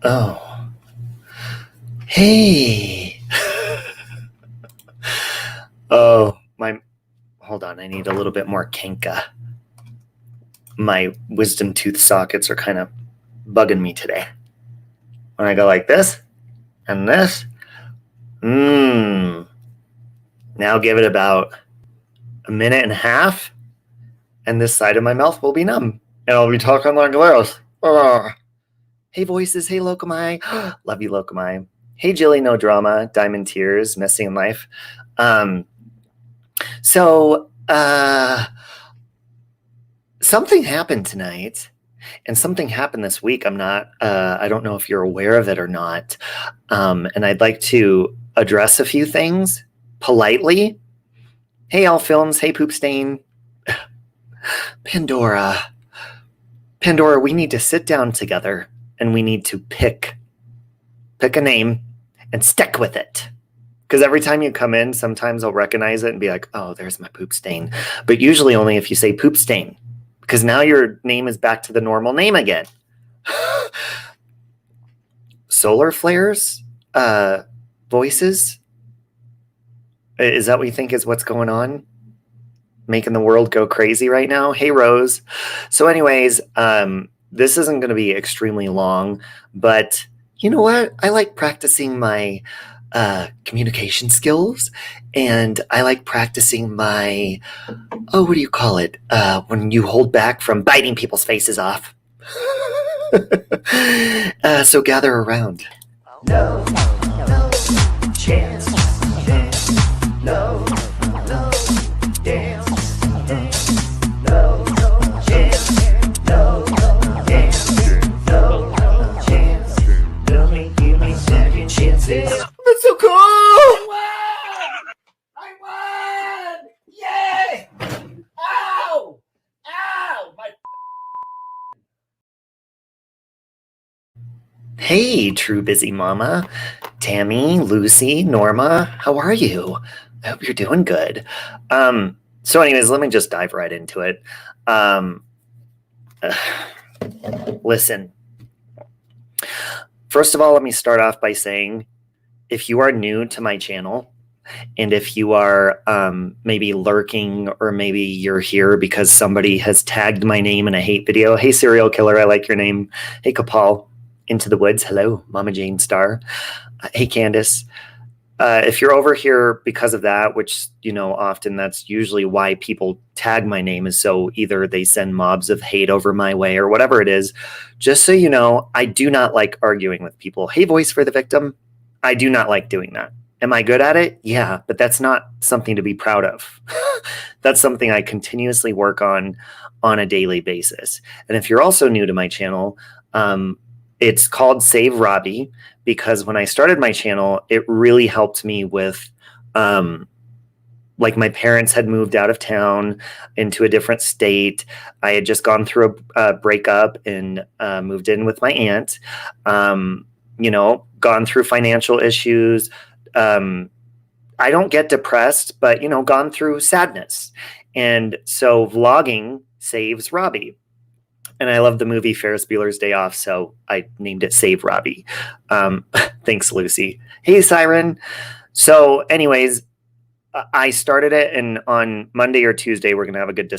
Oh. Hey. Oh, hold on. I need a little bit more Kenka. My wisdom tooth sockets are kind of bugging me today. When I go like this and this, now give it about a minute and a half, and this side of my mouth will be numb, and I'll be talking like this. Hey, voices. Hey, Locomai. Love you, Locomai. Hey, Jilly, no drama. Diamond tears, messy in life. So, something happened tonight, and something happened this week. I don't know if you're aware of it or not. And I'd like to address a few things politely. Hey, All Films. Hey, Poop Stain. Pandora, we need to sit down together and we need to pick a name and stick with it. Because every time you come in, sometimes I'll recognize it and be like, oh, there's my poop stain. But usually only if you say poop stain, because now your name is back to the normal name again. Solar flares? Voices? Is that what you think is what's going on? Making the world go crazy right now? Hey, Rose. So anyways, this isn't going to be extremely long, but you know what? I like practicing my communication skills, and I like practicing my, what do you call it? When you hold back from biting people's faces off. So gather around. No chance. No dance. No chance. No dance. No chance. Give me second chances. That's so cool! I won! Yay! Ow! Ow! Hey, True Busy Mama. Tammy, Lucy, Norma, how are you? I hope you're doing good. So anyways, let me just dive right into it. Listen. First of all, let me start off by saying, if you are new to my channel, and if you are maybe lurking, or maybe you're here because somebody has tagged my name in a hate video. Hey, serial killer, I like your name. Hey, Kapal, Into the Woods. Hello, Mama Jane Star. Hey, Candace. If you're over here because of that, which, often that's usually why people tag my name, is so either they send mobs of hate over my way or whatever it is. Just so you know, I do not like arguing with people. Hey, voice for the victim. I do not like doing that. Am I good at it? Yeah, but that's not something to be proud of. That's something I continuously work on a daily basis. And if you're also new to my channel, it's called Save Robbie, because when I started my channel, it really helped me with, like, my parents had moved out of town into a different state. I had just gone through a breakup and moved in with my aunt, gone through financial issues. I don't get depressed, but, gone through sadness. And so vlogging saves Robbie. And I love the movie Ferris Bueller's Day Off, so I named it Save Robbie. Thanks, Lucy. Hey, Siren. So anyways, I started it, and on Monday or Tuesday, we're going to have a good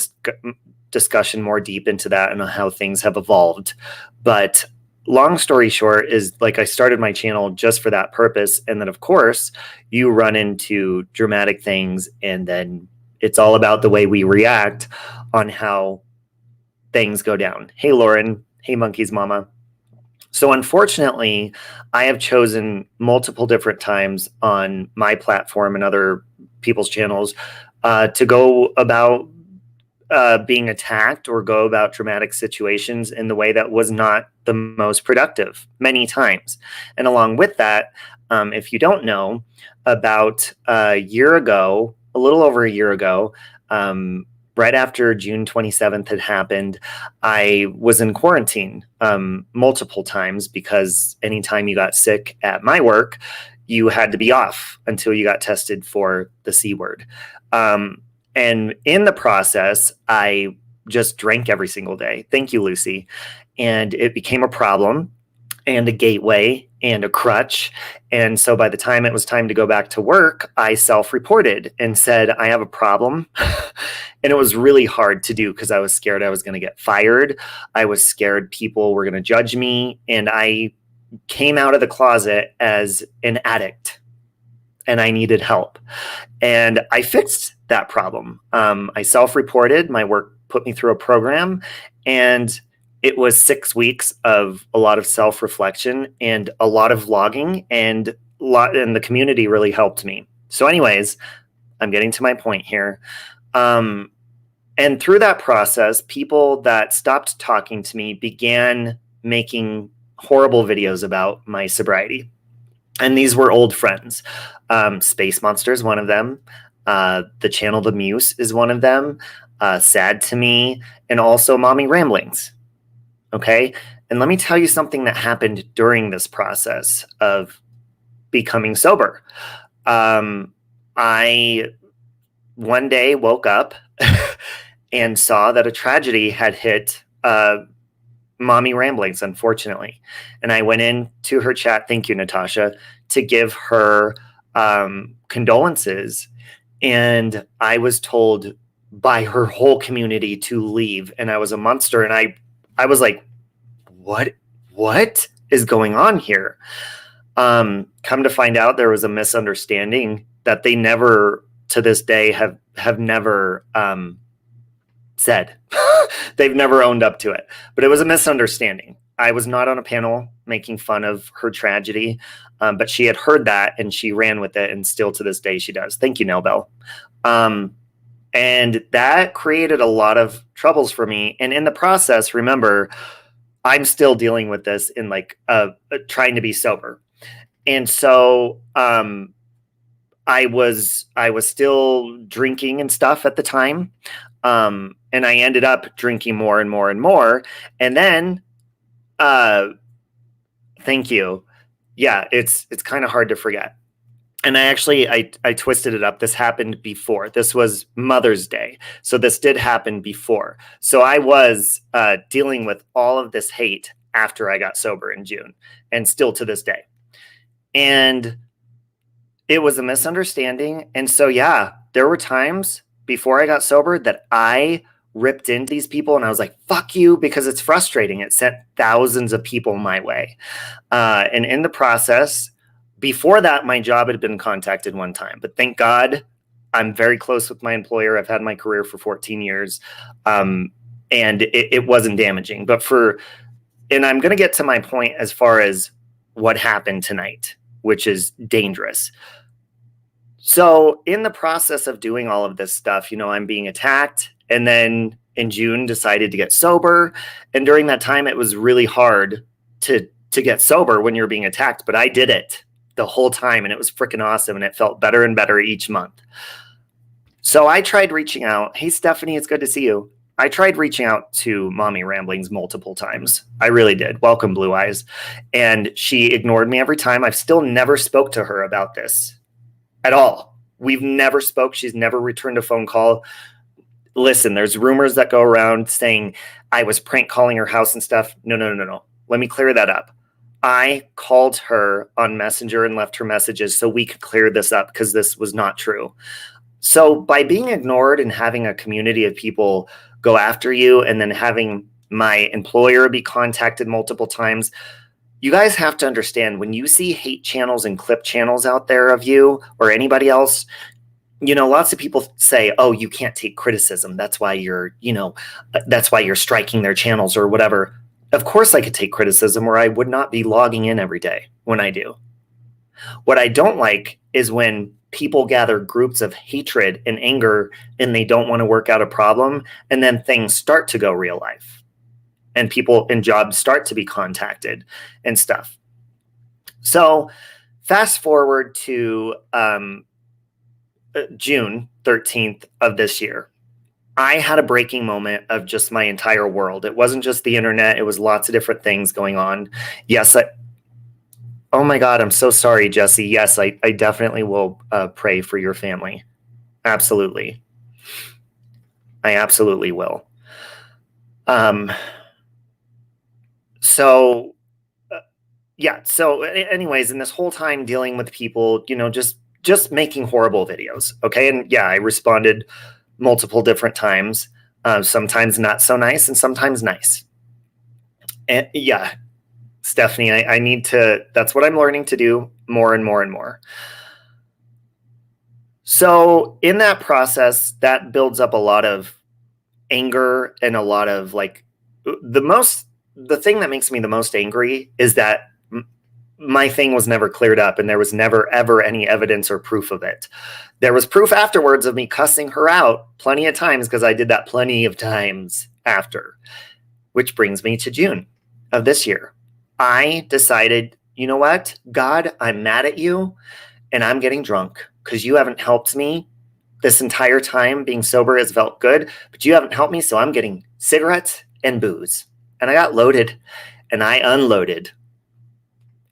discussion more deep into that and how things have evolved. But long story short is, like, I started my channel just for that purpose. And then, of course, you run into dramatic things, and then it's all about the way we react on how things go down. Hey, Lauren. Hey, Monkey's Mama. So unfortunately, I have chosen multiple different times on my platform and other people's channels to go about being attacked or go about dramatic situations in the way that was not the most productive many times. And along with that, if you don't know, about a little over a year ago, right after June 27th had happened, I was in quarantine multiple times, because anytime you got sick at my work, you had to be off until you got tested for the C word. And in the process, I just drank every single day. Thank you, Lucy. And it became a problem. and a gateway and a crutch. And so by the time it was time to go back to work, I self-reported and said, I have a problem. And it was really hard to do because I was scared I was going to get fired. I was scared people were going to judge me. And I came out of the closet as an addict and I needed help. And I fixed that problem. I self-reported. My work put me through a program, and it was 6 weeks of a lot of self-reflection and a lot of vlogging, and the community really helped me. So anyways, I'm getting to my point here. And through that process, people that stopped talking to me began making horrible videos about my sobriety. And these were old friends. Space Monster is one of them. The channel The Muse is one of them. Sad to Me, and also Mommy Ramblings. Okay. And let me tell you something that happened during this process of becoming sober. I one day woke up and saw that a tragedy had hit Mommy Ramblings, unfortunately. And I went into her chat, thank you, Natasha, to give her condolences. And I was told by her whole community to leave. And I was a monster. And I was like, what is going on here? Come to find out, there was a misunderstanding that they never, to this day, have never said. They've never owned up to it. But it was a misunderstanding. I was not on a panel making fun of her tragedy, but she had heard that and she ran with it, and still to this day she does. Thank you, Nell. And that created a lot of troubles for me. And in the process, remember, I'm still dealing with this in like trying to be sober. And so I was still drinking and stuff at the time. And I ended up drinking more and more and more. And then, thank you. Yeah, it's kind of hard to forget. And I twisted it up. This happened before. This was Mother's Day. So this did happen before. So I was dealing with all of this hate after I got sober in June, and still to this day. And it was a misunderstanding. And so, yeah, there were times before I got sober that I ripped into these people and I was like, fuck you, because it's frustrating. It sent thousands of people my way. And in the process, before that, my job had been contacted one time, but thank God I'm very close with my employer. I've had my career for 14 years. And it wasn't damaging, and I'm going to get to my point as far as what happened tonight, which is dangerous. So in the process of doing all of this stuff, I'm being attacked. And then in June, decided to get sober. And during that time, it was really hard to get sober when you're being attacked. But I did it the whole time, and it was freaking awesome. And it felt better and better each month. So I tried reaching out. Hey, Stephanie, it's good to see you. I tried reaching out to Mommy Ramblings multiple times. I really did. Welcome, Blue Eyes. And she ignored me every time. I've still never spoke to her about this at all. We've never spoke. She's never returned a phone call. Listen, there's rumors that go around saying I was prank calling her house and stuff. No. Let me clear that up. I called her on Messenger and left her messages so we could clear this up, because this was not true. So by being ignored and having a community of people go after you, and then having my employer be contacted multiple times, you guys have to understand, when you see hate channels and clip channels out there of you or anybody else, lots of people say, oh, you can't take criticism. That's why you're striking their channels or whatever. Of course I could take criticism, or I would not be logging in every day when I do. What I don't like is when people gather groups of hatred and anger and they don't want to work out a problem, and then things start to go real life and people and jobs start to be contacted and stuff. So fast forward to June 13th of this year. I had a breaking moment of just my entire world. It wasn't just the internet. It was lots of different things going on. Yes, oh my God, I'm so sorry, Jesse. Yes, I definitely will pray for your family. Absolutely. I absolutely will. So yeah. So anyways, in this whole time dealing with people, just making horrible videos. Okay. And yeah, I responded multiple different times, sometimes not so nice and sometimes nice. And yeah, Stephanie, I need to, that's what I'm learning to do more and more and more. So in that process, that builds up a lot of anger and a lot of like the thing that makes me the most angry is that my thing was never cleared up and there was never ever any evidence or proof of it. There was proof afterwards of me cussing her out plenty of times because I did that plenty of times after, which brings me to June of this year. I decided, you know what, God, I'm mad at you and I'm getting drunk because you haven't helped me this entire time. Being sober has felt good, but you haven't helped me. So I'm getting cigarettes and booze. And I got loaded and I unloaded.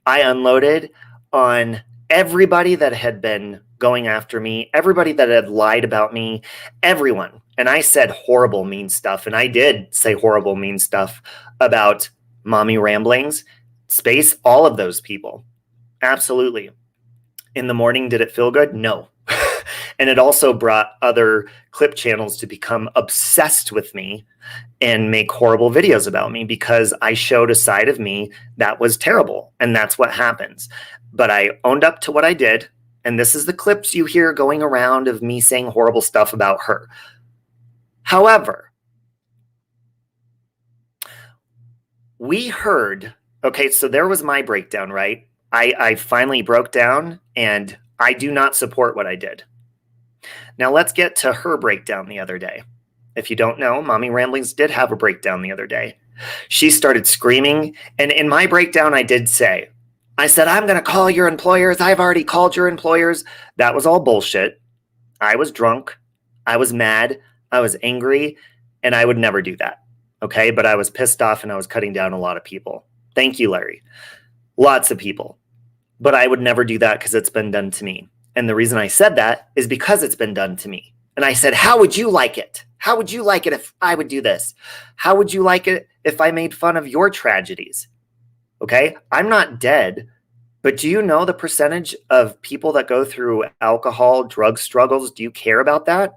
I unloaded on everybody that had been going after me, everybody that had lied about me, everyone. And I said horrible, mean stuff. And I did say horrible, mean stuff about Mommy Ramblings, Space, all of those people. Absolutely. In the morning, did it feel good? No. And it also brought other clip channels to become obsessed with me and make horrible videos about me because I showed a side of me that was terrible. And that's what happens. But I owned up to what I did. And this is the clips you hear going around of me saying horrible stuff about her. However, we heard, okay, so there was my breakdown, right? I finally broke down and I do not support what I did. Now let's get to her breakdown the other day. If you don't know, Mommy Ramblings did have a breakdown the other day. She started screaming. And in my breakdown, I did say, I said, I'm going to call your employers. I've already called your employers. That was all bullshit. I was drunk. I was mad. I was angry. And I would never do that. Okay. But I was pissed off and I was cutting down a lot of people. Thank you, Larry. Lots of people. But I would never do that because it's been done to me. And the reason I said that is because it's been done to me. And I said, how would you like it? How would you like it if I would do this? How would you like it if I made fun of your tragedies? Okay, I'm not dead, but do you know the percentage of people that go through alcohol, drug struggles? Do you care about that?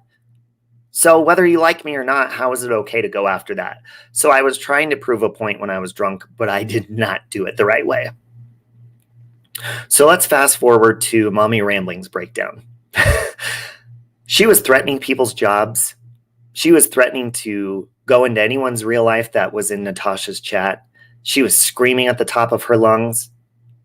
So whether you like me or not, how is it okay to go after that? So I was trying to prove a point when I was drunk, but I did not do it the right way. So let's fast forward to Mommy Ramblings breakdown. She was threatening people's jobs. She was threatening to go into anyone's real life that was in Natasha's chat. She was screaming at the top of her lungs,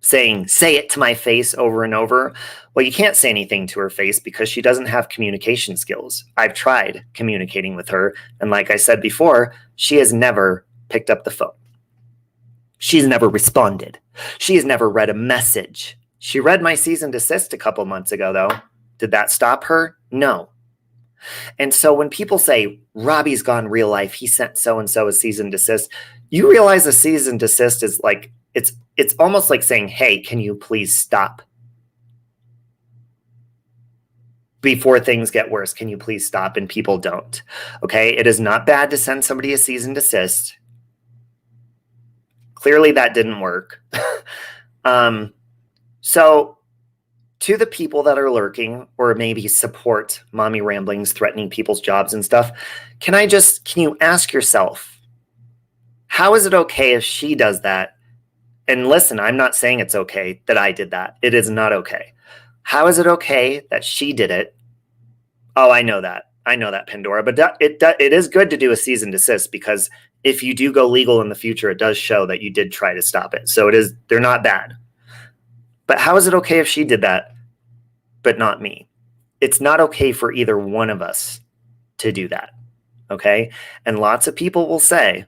saying, say it to my face over and over. Well, you can't say anything to her face because she doesn't have communication skills. I've tried communicating with her. And like I said before, she has never picked up the phone. She's never responded. She has never read a message. She read my cease and desist a couple months ago, though. Did that stop her? No. And so when people say, Robbie's gone real life, he sent so-and-so a cease and desist, you realize a cease and desist is like, it's almost like saying, hey, can you please stop? Before things get worse, can you please stop? And people don't. Okay, it is not bad to send somebody a cease and desist. Clearly that didn't work. So to the people that are lurking or maybe support Mommy Ramblings threatening people's jobs and stuff, can you ask yourself, how is it okay if she does that? And listen, I'm not saying it's okay that I did that. It is not okay. How is it okay that she did it? Oh, I know that, Pandora. But it is good to do a cease and desist because if you do go legal in the future, it does show that you did try to stop it. So they're not bad. But how is it okay if she did that, but not me? It's not okay for either one of us to do that. Okay? And lots of people will say,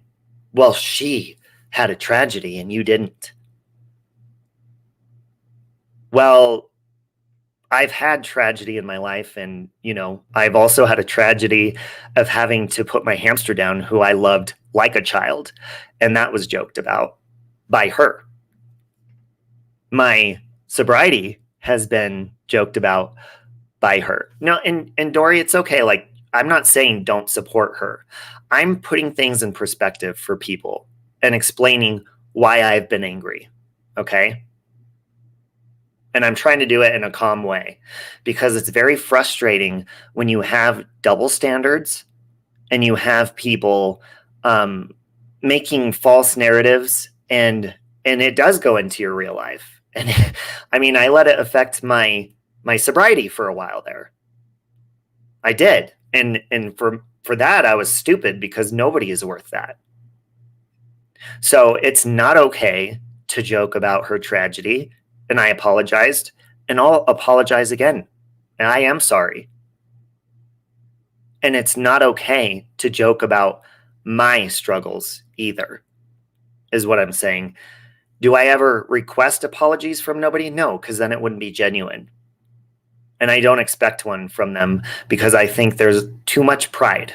well, she had a tragedy and you didn't. Well, I've had tragedy in my life, and I've also had a tragedy of having to put my hamster down who I loved like a child, and that was joked about by her. My sobriety has been joked about by her. No, and Dory, it's okay. Like, I'm not saying don't support her. I'm putting things in perspective for people and explaining why I've been angry. okay? And I'm trying to do it in a calm way because it's very frustrating when you have double standards and you have people making false narratives, and it does go into your real life. And I mean, I let it affect my sobriety for a while there. I did. And for that, I was stupid because nobody is worth that. So it's not okay to joke about her tragedy. And I apologized, and I'll apologize again. And I am sorry. And it's not okay to joke about my struggles either, is what I'm saying. Do I ever request apologies from nobody? No, because then it wouldn't be genuine. And I don't expect one from them because I think there's too much pride.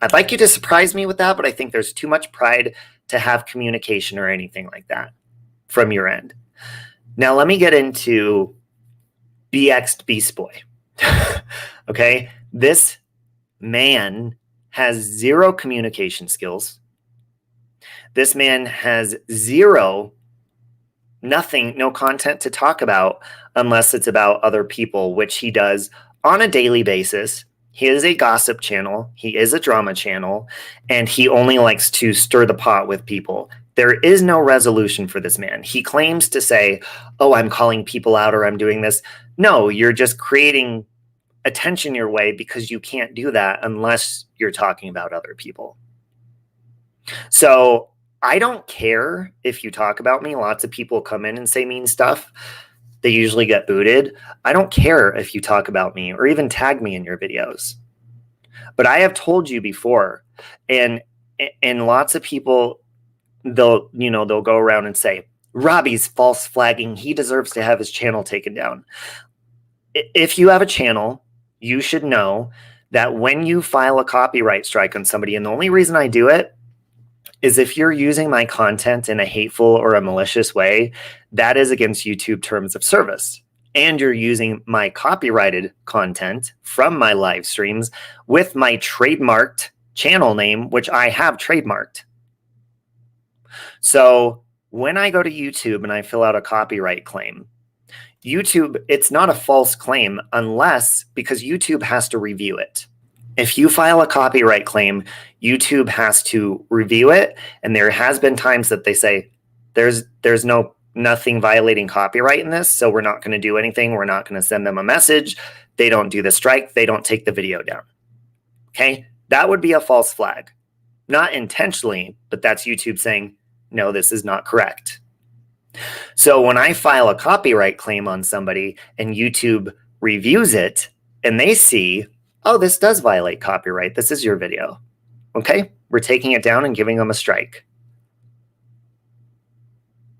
I'd like you to surprise me with that, but I think there's too much pride to have communication or anything like that from your end. Now, let me get into BX Beast Boy. Okay? This man has zero communication skills. This man has nothing, no content to talk about unless it's about other people, which he does on a daily basis. He is a gossip channel. He is a drama channel, and he only likes to stir the pot with people. There is no resolution for this man. He claims to say, oh, I'm calling people out or I'm doing this. No, you're just creating attention your way because you can't do that unless you're talking about other people. So I don't care if you talk about me. Lots of people come in and say mean stuff. They usually get booted. I don't care if you talk about me or even tag me in your videos. But I have told you before, and lots of people, they'll go around and say, Robbie's false flagging. He deserves to have his channel taken down. If you have a channel, you should know that when you file a copyright strike on somebody, and the only reason I do it is if you're using my content in a hateful or a malicious way, that is against YouTube terms of service. And you're using my copyrighted content from my live streams with my trademarked channel name, which I have trademarked. So when I go to YouTube and I fill out a copyright claim, YouTube, it's not a false claim because YouTube has to review it. If you file a copyright claim, YouTube has to review it. And there has been times that they say, there's nothing violating copyright in this, so we're not going to do anything. We're not going to send them a message. They don't do the strike. They don't take the video down. Okay? That would be a false flag. Not intentionally, but that's YouTube saying, no, this is not correct. So when I file a copyright claim on somebody and YouTube reviews it and they see, oh, this does violate copyright. This is your video. Okay, we're taking it down and giving them a strike.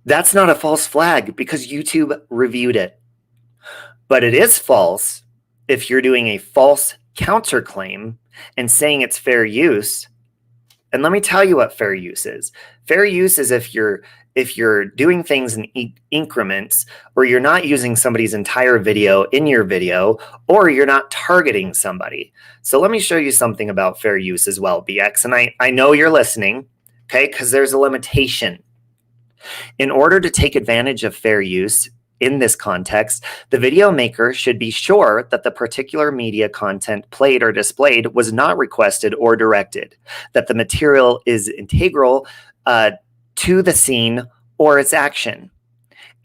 That's not a false flag because YouTube reviewed it. But it is false if you're doing a false counterclaim and saying it's fair use. And let me tell you what fair use is. Fair use is if you're doing things in increments, or you're not using somebody's entire video in your video, or you're not targeting somebody. So let me show you something about fair use as well, BX. And I know you're listening, okay, because there's a limitation. In order to take advantage of fair use in this context, the video maker should be sure that the particular media content played or displayed was not requested or directed, that the material is integral to the scene or its action,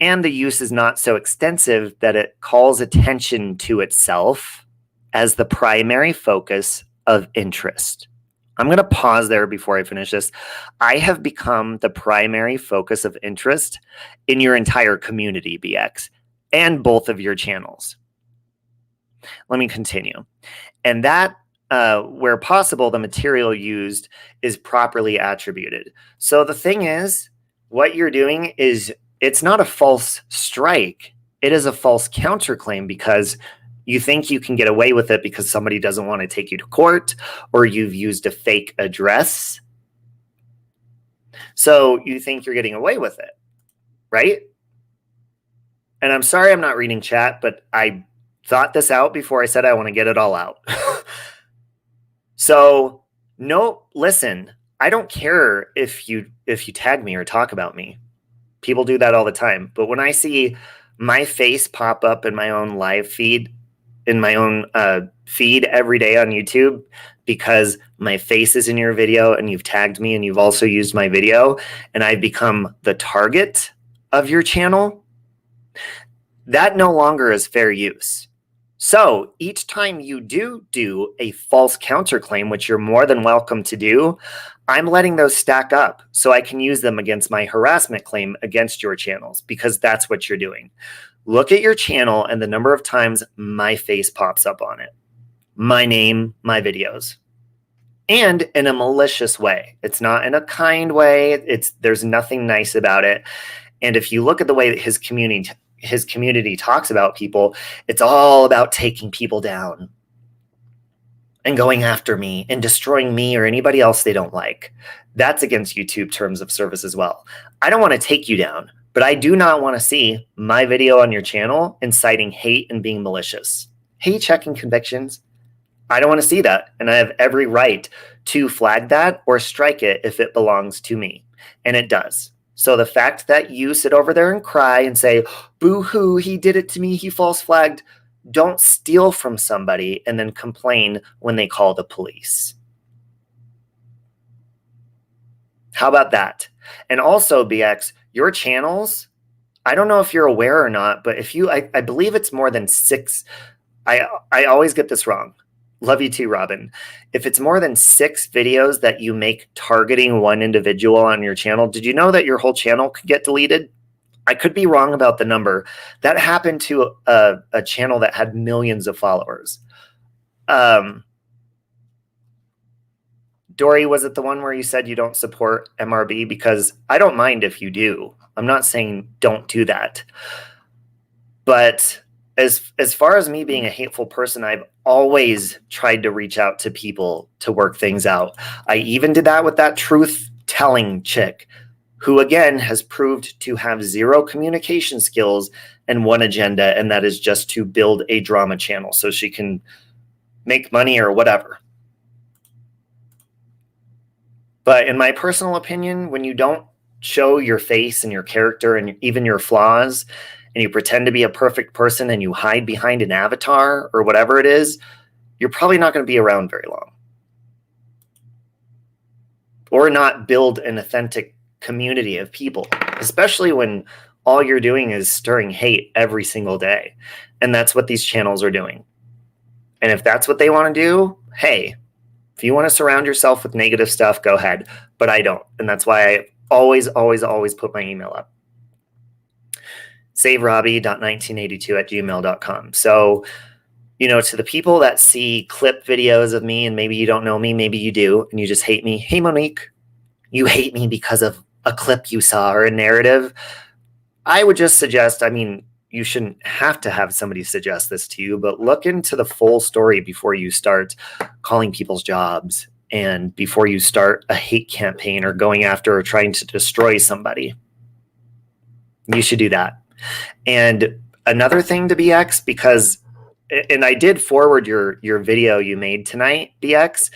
and the use is not so extensive that it calls attention to itself as the primary focus of interest. I'm going to pause there before I finish this. I have become the primary focus of interest in your entire community, BX, and both of your channels. Let me continue. And that, where possible, the material used is properly attributed. So the thing is, what you're doing is, it's not a false strike. It is a false counterclaim because you think you can get away with it because somebody doesn't want to take you to court, or you've used a fake address. So you think you're getting away with it, right? And I'm sorry I'm not reading chat, but I thought this out before I said I want to get it all out. So no, listen, I don't care if you tag me or talk about me. People do that all the time. But when I see my face pop up in my own live feed, in my own feed every day on YouTube, because my face is in your video and you've tagged me and you've also used my video and I've become the target of your channel, that no longer is fair use. So each time you do a false counterclaim, which you're more than welcome to do, I'm letting those stack up so I can use them against my harassment claim against your channels, because that's what you're doing. Look at your channel and the number of times my face pops up on it. My name, my videos. And in a malicious way. It's not in a kind way. There's nothing nice about it. And if you look at the way that his community talks about people, it's all about taking people down and going after me and destroying me or anybody else they don't like. That's against YouTube terms of service as well. I don't want to take you down, but I do not want to see my video on your channel inciting hate and being malicious. Hate checking convictions. I don't want to see that. And I have every right to flag that or strike it if it belongs to me. And it does. So the fact that you sit over there and cry and say, boo-hoo, he did it to me, he false flagged. Don't steal from somebody and then complain when they call the police. How about that? And also, BX, your channels, I don't know if you're aware or not, but if you, I believe it's more than 6. I always get this wrong. Love you too, Robin. If it's more than 6 videos that you make targeting one individual on your channel, did you know that your whole channel could get deleted? I could be wrong about the number. That happened to a channel that had millions of followers. Dory, was it the one where you said you don't support MRB? Because I don't mind if you do. I'm not saying don't do that. But as far as me being a hateful person, I've always tried to reach out to people to work things out. I even did that with that truth-telling chick, who again has proved to have 0 communication skills and one agenda, and that is just to build a drama channel so she can make money or whatever. But in my personal opinion, when you don't show your face and your character and even your flaws, and you pretend to be a perfect person and you hide behind an avatar or whatever it is, you're probably not going to be around very long. Or not build an authentic community of people, especially when all you're doing is stirring hate every single day. And that's what these channels are doing. And if that's what they want to do, hey, if you want to surround yourself with negative stuff, go ahead. But I don't. And that's why I always put my email up. SaveRobbie.1982@gmail.com. So, you know, to the people that see clip videos of me and maybe you don't know me, maybe you do, and you just hate me. Hey, Monique, you hate me because of a clip you saw or a narrative. I would just suggest, I mean, you shouldn't have to have somebody suggest this to you, but look into the full story before you start calling people's jobs and before you start a hate campaign or going after or trying to destroy somebody. You should do that. And another thing to BX, because, and I did forward your video you made tonight, BX,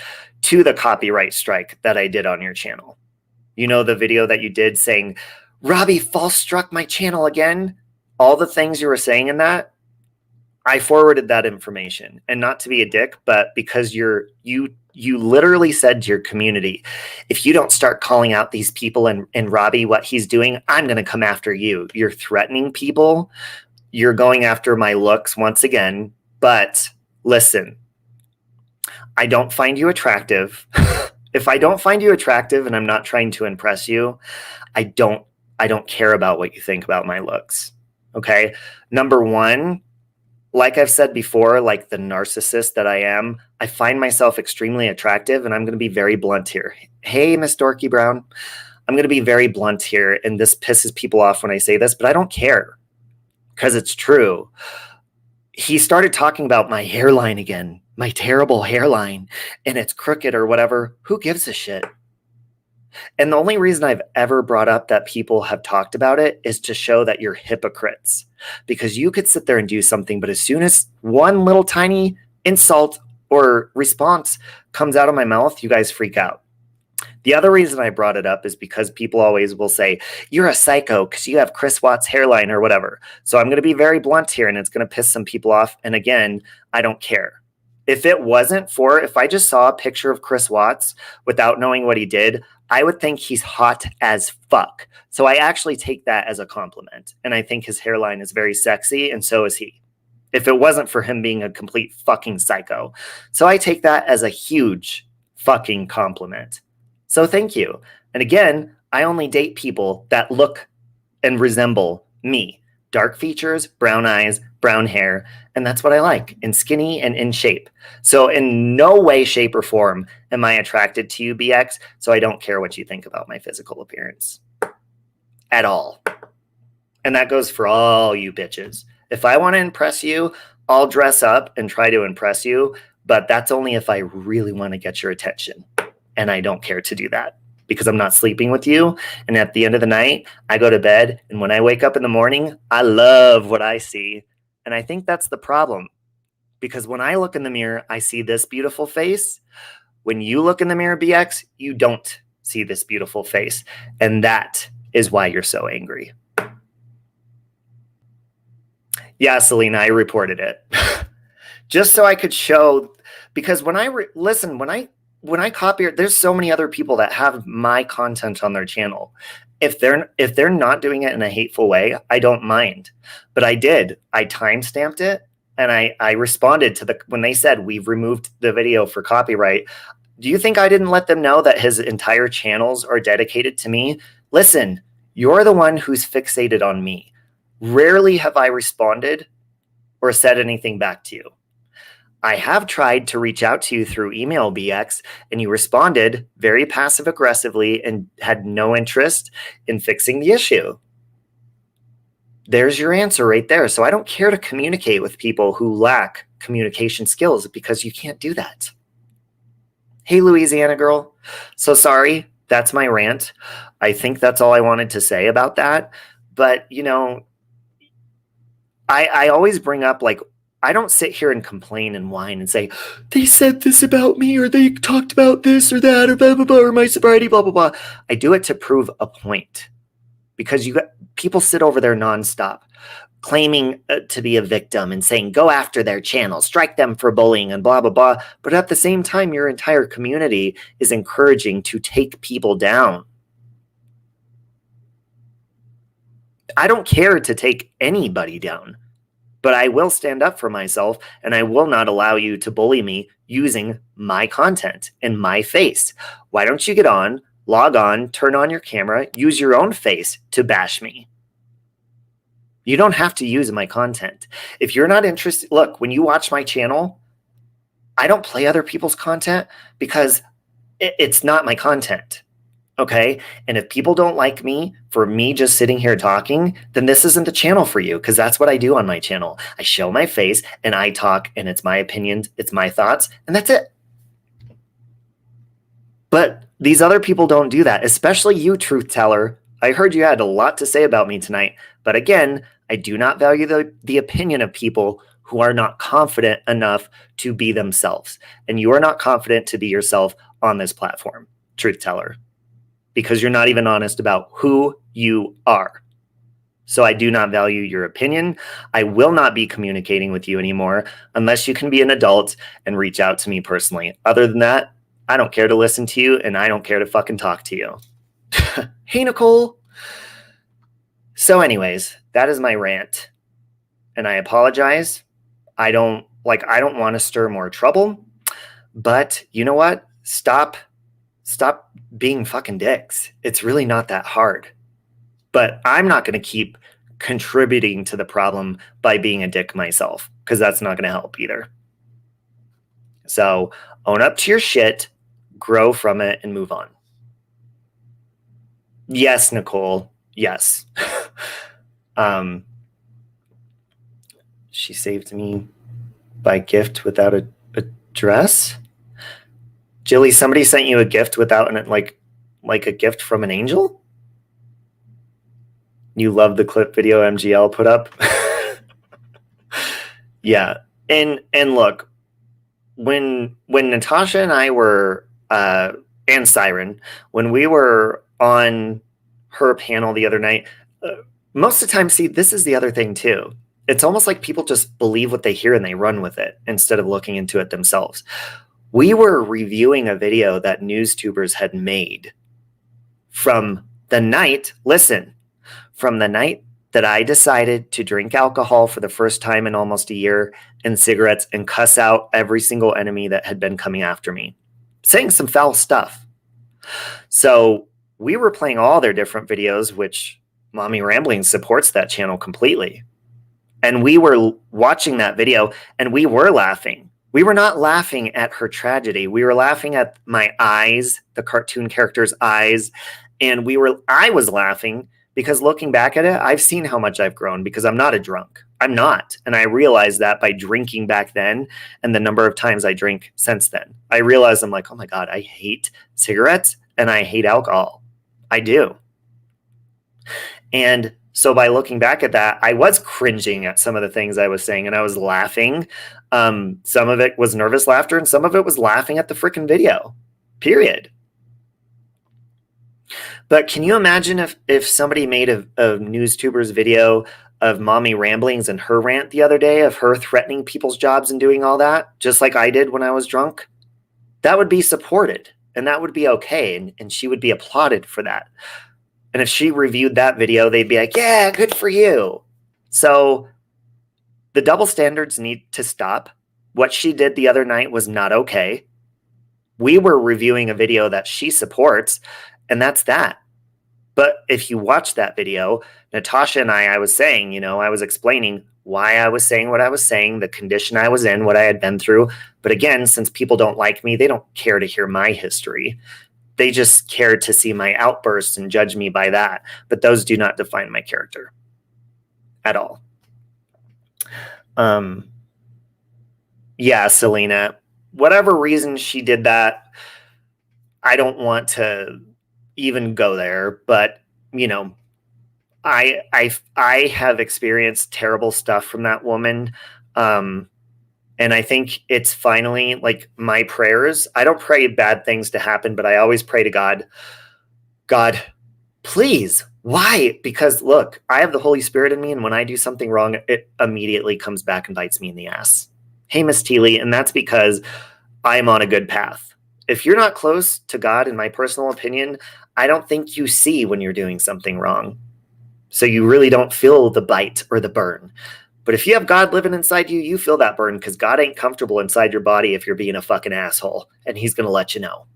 to the copyright strike that I did on your channel. You know, the video that you did saying, Robbie false struck my channel again. All the things you were saying in that, I forwarded that information. And not to be a dick, but because you literally said to your community, if you don't start calling out these people and Robbie, what he's doing, I'm going to come after you. You're threatening people. You're going after my looks once again. But listen, I don't find you attractive. If I don't find you attractive and I'm not trying to impress you, I don't care about what you think about my looks. Okay. Number one, like I've said before, like the narcissist that I am, I find myself extremely attractive, and I'm going to be very blunt here. Hey, Miss Dorky Brown, I'm going to be very blunt here, and this pisses people off when I say this, but I don't care because it's true. He started talking about my hairline again, my terrible hairline, and it's crooked or whatever. Who gives a shit? And the only reason I've ever brought up that people have talked about it is to show that you're hypocrites, because you could sit there and do something, but as soon as one little tiny insult or response comes out of my mouth, you guys freak out. The other reason I brought it up is because people always will say, you're a psycho because you have Chris Watts hairline or whatever. So I'm going to be very blunt here, and it's going to piss some people off. And again, I don't care. If it wasn't for, if I just saw a picture of Chris Watts without knowing what he did, I would think he's hot as fuck. So I actually take that as a compliment. And I think his hairline is very sexy, and so is he. If it wasn't for him being a complete fucking psycho. So I take that as a huge fucking compliment. So thank you. And again, I only date people that look and resemble me. Dark features, brown eyes, brown hair, and that's what I like, and skinny and in shape. So in no way, shape, or form am I attracted to you, BX, so I don't care what you think about my physical appearance. At all. And that goes for all you bitches. If I want to impress you, I'll dress up and try to impress you, but that's only if I really want to get your attention. And I don't care to do that because I'm not sleeping with you. And at the end of the night, I go to bed. And when I wake up in the morning, I love what I see. And I think that's the problem. Because when I look in the mirror, I see this beautiful face. When you look in the mirror, BX, you don't see this beautiful face. And that is why you're so angry. Yeah, Selena, I reported it. Just so I could show, because when I listen, when I copy it, there's so many other people that have my content on their channel. If they're not doing it in a hateful way, I don't mind. But I did. I timestamped it, and I responded to when they said we've removed the video for copyright. Do you think I didn't let them know that his entire channels are dedicated to me? Listen, you're the one who's fixated on me. Rarely have I responded or said anything back to you. I have tried to reach out to you through email, BX, and you responded very passive-aggressively and had no interest in fixing the issue. There's your answer right there. So I don't care to communicate with people who lack communication skills because you can't do that. Hey, Louisiana girl. So sorry. That's my rant. I think that's all I wanted to say about that. But, you know, I always bring up, like, I don't sit here and complain and whine and say, they said this about me, or they talked about this or that, or blah, blah, blah, or my sobriety, blah, blah, blah. I do it to prove a point because people sit over there nonstop claiming to be a victim and saying, go after their channel, strike them for bullying and blah, blah, blah. But at the same time, your entire community is encouraging to take people down. I don't care to take anybody down. But I will stand up for myself, and I will not allow you to bully me using my content and my face. Why don't you get on, log on, turn on your camera, use your own face to bash me? You don't have to use my content. If you're not interested, look, when you watch my channel, I don't play other people's content because it's not my content. Okay. And if people don't like me for me just sitting here talking, then this isn't the channel for you, because that's what I do on my channel. I show my face and I talk, and it's my opinions, it's my thoughts, and that's it. But these other people don't do that, especially you, truth teller. I heard you had a lot to say about me tonight. But again, I do not value the opinion of people who are not confident enough to be themselves. And you are not confident to be yourself on this platform, truth teller, because you're not even honest about who you are. So I do not value your opinion. I will not be communicating with you anymore unless you can be an adult and reach out to me personally. Other than that, I don't care to listen to you, and I don't care to fucking talk to you. Hey, Nicole. So anyways, that is my rant. And I apologize. I don't want to stir more trouble. But you know what? Stop being fucking dicks. It's really not that hard. But I'm not going to keep contributing to the problem by being a dick myself, because that's not going to help either. So own up to your shit, grow from it, and move on. Yes, Nicole. Yes. She saved me by gift without a dress. Jilly, somebody sent you a gift without like a gift from an angel? You love the clip video MGL put up? Yeah. And look, when Natasha and I were and Siren, when we were on her panel the other night, most of the time, see, this is the other thing too. It's almost like people just believe what they hear and they run with it instead of looking into it themselves. We were reviewing a video that NewsTubers had made from the night, listen, from the night that I decided to drink alcohol for the first time in almost a year and cigarettes and cuss out every single enemy that had been coming after me, saying some foul stuff. So we were playing all their different videos, which Mommy Rambling supports that channel completely. And we were watching that video and we were laughing. We were not laughing at her tragedy. We were laughing at my eyes, the cartoon character's eyes. And I was laughing because looking back at it, I've seen how much I've grown because I'm not a drunk. I'm not. And I realized that by drinking back then and the number of times I drink since then. I realized I'm like, oh my God, I hate cigarettes and I hate alcohol. I do. And so by looking back at that, I was cringing at some of the things I was saying and I was laughing. Some of it was nervous laughter and some of it was laughing at the freaking video, period. But can you imagine if somebody made a NewsTuber's video of Mommy Ramblings and her rant the other day of her threatening people's jobs and doing all that, just like I did when I was drunk? That would be supported and that would be okay. And she would be applauded for that. And if she reviewed that video, they'd be like, yeah, good for you. So the double standards need to stop. What she did the other night was not okay. We were reviewing a video that she supports, and that's that. But if you watch that video, Natasha and I was saying, I was explaining why I was saying what I was saying, the condition I was in, what I had been through. But again, since people don't like me, they don't care to hear my history. They just care to see my outbursts and judge me by that. But those do not define my character at all. Yeah, Selena, whatever reason she did that, I don't want to even go there. But, I have experienced terrible stuff from that woman. And I think it's finally like my prayers. I don't pray bad things to happen, but I always pray to God, please, why? Because look, I have the Holy Spirit in me. And when I do something wrong, it immediately comes back and bites me in the ass. Hey, Miss Teely. And that's because I'm on a good path. If you're not close to God, in my personal opinion, I don't think you see when you're doing something wrong. So you really don't feel the bite or the burn. But if you have God living inside you, you feel that burn because God ain't comfortable inside your body if you're being a fucking asshole, and he's going to let you know.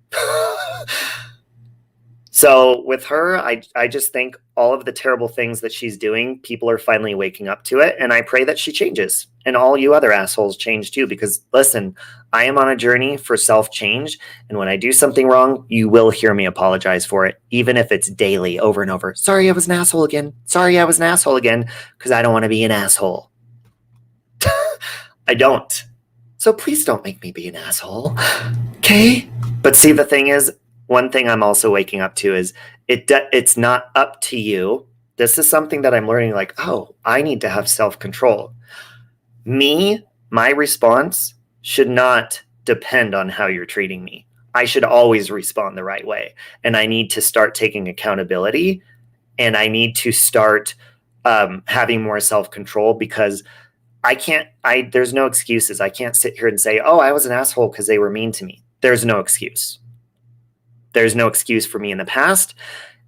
So with her, I just think all of the terrible things that she's doing, people are finally waking up to it. And I pray that she changes and all you other assholes change too, because listen, I am on a journey for self-change. And when I do something wrong, you will hear me apologize for it, even if it's daily over and over. Sorry, I was an asshole again. Sorry, I was an asshole again, because I don't want to be an asshole. I don't. So please don't make me be an asshole. Okay? But see, the thing is, one thing I'm also waking up to is it's not up to you. This is something that I'm learning, like, oh, I need to have self-control. My response should not depend on how you're treating me. I should always respond the right way. And I need to start taking accountability, and I need to start having more self-control, because there's no excuses. I can't sit here and say, oh, I was an asshole because they were mean to me. There's no excuse. There's no excuse for me in the past.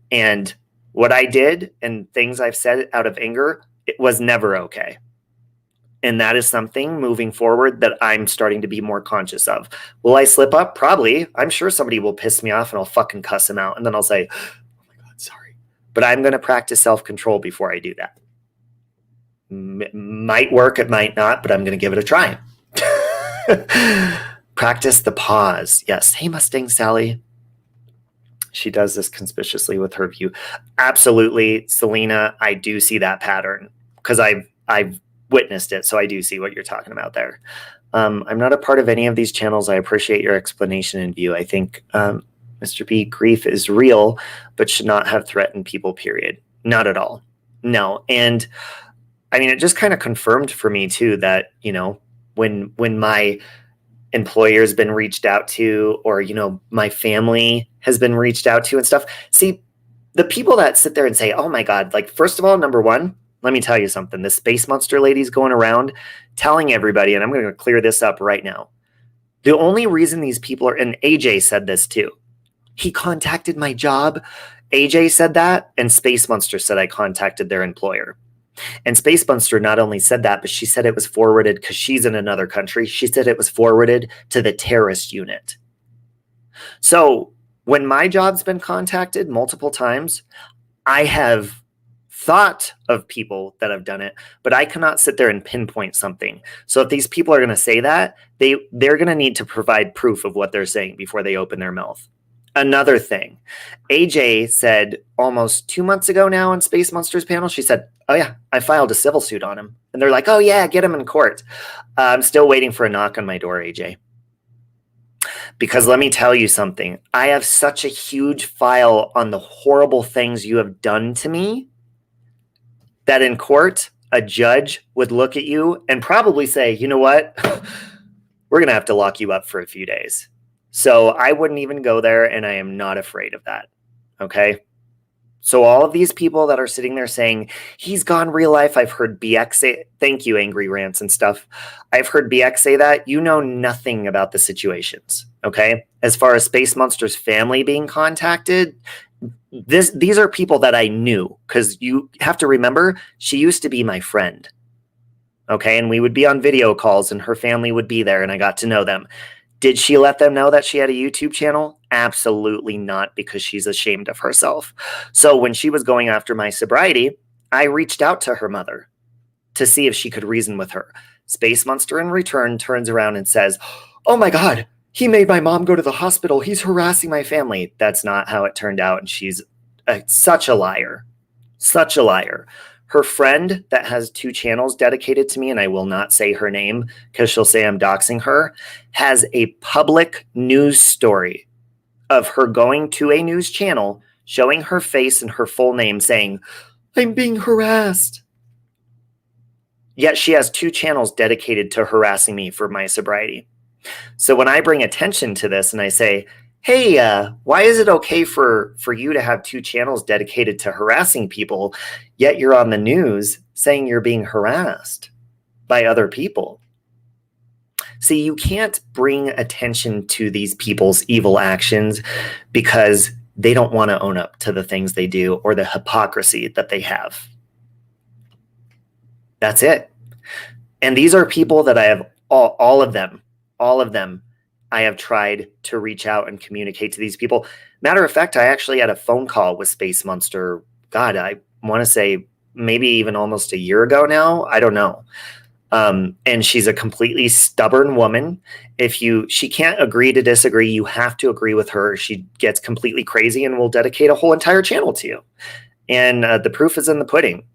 And what I did and things I've said out of anger, it was never okay. And that is something moving forward that I'm starting to be more conscious of. Will I slip up? Probably. I'm sure somebody will piss me off and I'll fucking cuss them out. And then I'll say, oh my God, sorry. But I'm going to practice self-control before I do that. Might work, it might not, but I'm going to give it a try. Practice the pause. Yes. Hey, Mustang Sally. She does this conspicuously with her view. Absolutely, Selena, I do see that pattern because I've witnessed it. So I do see what you're talking about there. I'm not a part of any of these channels. I appreciate your explanation and view. I think, Mr. B, grief is real, but should not have threatened people, period. Not at all. No. And I mean, it just kind of confirmed for me too that, when my employer's been reached out to, or, you know, my family has been reached out to and stuff. See, the people that sit there and say, oh my God, like, first of all, number one, let me tell you something. The Space Monster lady's going around telling everybody, and I'm going to clear this up right now. The only reason these people are, and AJ said this too. He contacted my job. AJ said that, and Space Monster said I contacted their employer. And Space Monster not only said that, but she said it was forwarded, because she's in another country. She said it was forwarded to the terrorist unit. So when my job's been contacted multiple times, I have thought of people that have done it, but I cannot sit there and pinpoint something. So if these people are going to say that, they're going to need to provide proof of what they're saying before they open their mouth. Another thing, AJ said almost 2 months ago now on Space Monster's panel, she said, oh yeah, I filed a civil suit on him. And they're like, oh yeah, get him in court. I'm still waiting for a knock on my door, AJ. Because let me tell you something, I have such a huge file on the horrible things you have done to me that in court, a judge would look at you and probably say, you know what, we're going to have to lock you up for a few days. So I wouldn't even go there, and I am not afraid of that. Okay? So all of these people that are sitting there saying, he's gone real life, I've heard BX say, thank you, Angry Rants and stuff. I've heard BX say that. You know nothing about the situations. Okay? As far as Space Monster's family being contacted, these are people that I knew, because you have to remember, she used to be my friend. Okay? And we would be on video calls, and her family would be there, and I got to know them. Did she let them know that she had a YouTube channel? Absolutely not, because she's ashamed of herself. So when she was going after my sobriety, I reached out to her mother to see if she could reason with her. Space Monster in return turns around and says, oh my God, he made my mom go to the hospital. He's harassing my family. That's not how it turned out. And she's such a liar. Such a liar. Her friend that has 2 channels dedicated to me, and I will not say her name because she'll say I'm doxing her, has a public news story of her going to a news channel, showing her face and her full name, saying, I'm being harassed. Yet she has 2 channels dedicated to harassing me for my sobriety. So when I bring attention to this and I say, hey, why is it okay for you to have 2 channels dedicated to harassing people, yet you're on the news saying you're being harassed by other people? See, you can't bring attention to these people's evil actions because they don't want to own up to the things they do or the hypocrisy that they have. That's it. And these are people that I have, all of them, I have tried to reach out and communicate to these people. Matter of fact, I actually had a phone call with Space Monster. God, I want to say maybe even almost a year ago now. I don't know. And she's a completely stubborn woman. She can't agree to disagree. You have to agree with her. She gets completely crazy and will dedicate a whole entire channel to you. And the proof is in the pudding.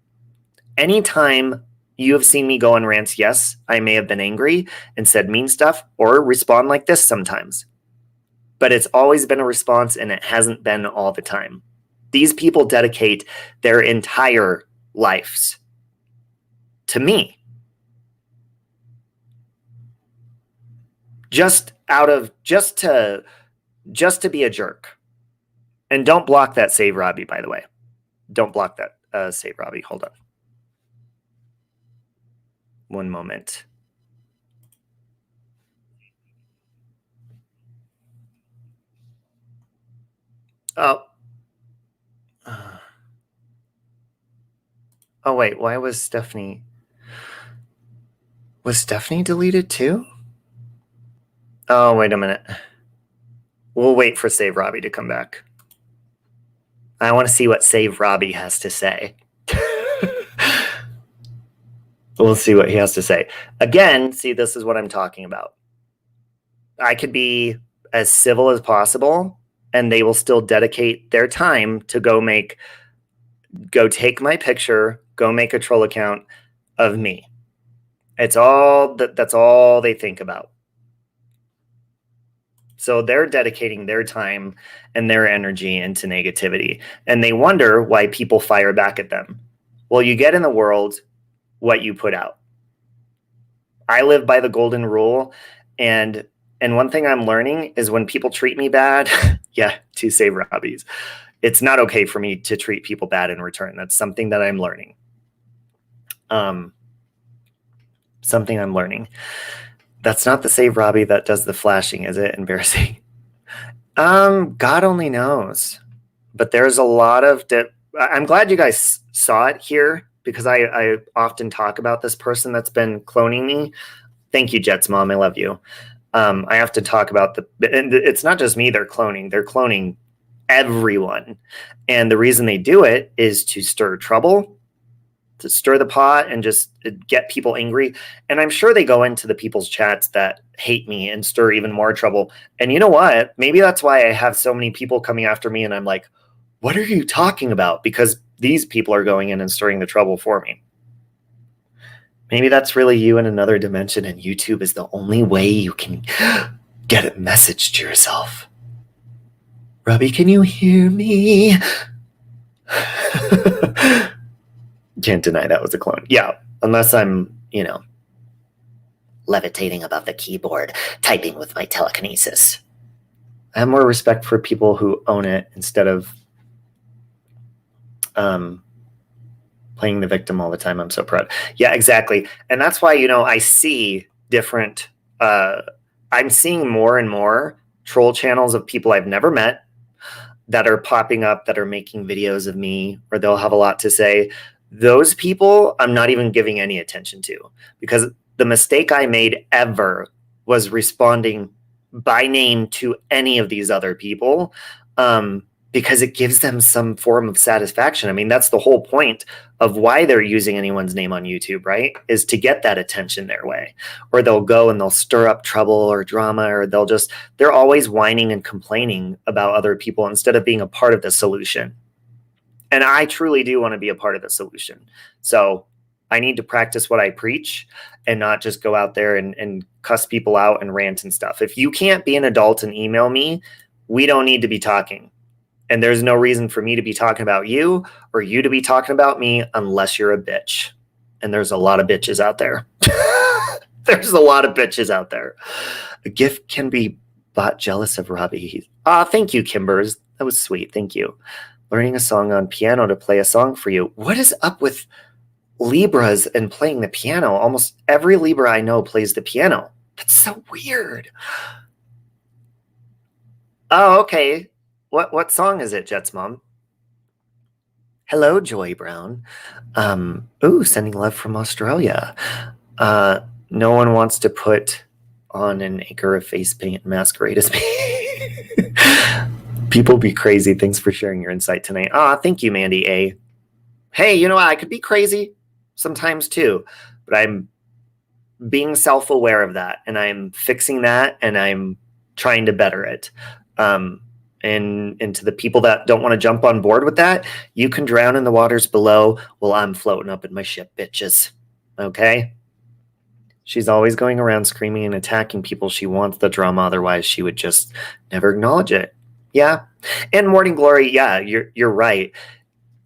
Anytime you have seen me go on rants, yes, I may have been angry and said mean stuff or respond like this sometimes. But it's always been a response, and it hasn't been all the time. These people dedicate their entire lives to me. Just to be a jerk. And don't block that Save Robbie, by the way. Don't block that Save Robbie. Hold on. One moment. Oh. Oh, wait. Why was Stephanie... Was Stephanie deleted too? Oh, wait a minute. We'll wait for Save Robbie to come back. I want to see what Save Robbie has to say. We'll see what he has to say. Again, see, this is what I'm talking about. I could be as civil as possible, and they will still dedicate their time to go take my picture, go make a troll account of me. That's all they think about. So they're dedicating their time and their energy into negativity, and they wonder why people fire back at them. Well, you get in the world what you put out. I live by the golden rule, and And one thing I'm learning is when people treat me bad, yeah, to save Robbie's, it's not okay for me to treat people bad in return. That's something that I'm learning. Something I'm learning. That's not the Save Robbie that does the flashing, is it? Embarrassing. God only knows. But there's a lot of I'm glad you guys saw it here, because I often talk about this person that's been cloning me. Thank you, Jets Mom. I love you. I have to talk about and it's not just me they're cloning everyone. And the reason they do it is to stir trouble, to stir the pot and just get people angry. And I'm sure they go into the people's chats that hate me and stir even more trouble. And you know what? Maybe that's why I have so many people coming after me and I'm like, what are you talking about? Because these people are going in and stirring the trouble for me. Maybe that's really you in another dimension, and YouTube is the only way you can get a message to yourself. Robbie, can you hear me? Can't deny that was a clone. Yeah, unless I'm, levitating above the keyboard, typing with my telekinesis. I have more respect for people who own it instead of playing the victim all the time. I'm so proud. Yeah, exactly. And that's why, I see different, I'm seeing more and more troll channels of people I've never met that are popping up, that are making videos of me, or they'll have a lot to say. Those people I'm not even giving any attention to, because the mistake I made ever was responding by name to any of these other people, because it gives them some form of satisfaction. I mean, that's the whole point of why they're using anyone's name on YouTube, right? Is to get that attention their way. Or they'll go and they'll stir up trouble or drama, or they're always whining and complaining about other people instead of being a part of the solution. And I truly do want to be a part of the solution. So I need to practice what I preach and not just go out there and cuss people out and rant and stuff. If you can't be an adult and email me, we don't need to be talking. And there's no reason for me to be talking about you or you to be talking about me unless you're a bitch. And there's a lot of bitches out there. There's a lot of bitches out there. A gift can be bought jealous of Robbie. Thank you, Kimbers. That was sweet. Thank you. Learning a song on piano to play a song for you. What is up with Libras and playing the piano? Almost every Libra I know plays the piano. That's so weird. Oh, okay. What song is it, Jets Mom? Hello, Joy Brown. Sending love from Australia. No one wants to put on an acre of face paint and masquerade as me. People be crazy. Thanks for sharing your insight tonight. Thank you, Mandy A. Hey, I could be crazy sometimes too, but I'm being self-aware of that, and I'm fixing that, and I'm trying to better it. And to the people that don't want to jump on board with that, you can drown in the waters below while I'm floating up in my ship, bitches. Okay? She's always going around screaming and attacking people. She wants the drama, otherwise she would just never acknowledge it. Yeah. And Morning Glory, yeah, you're right.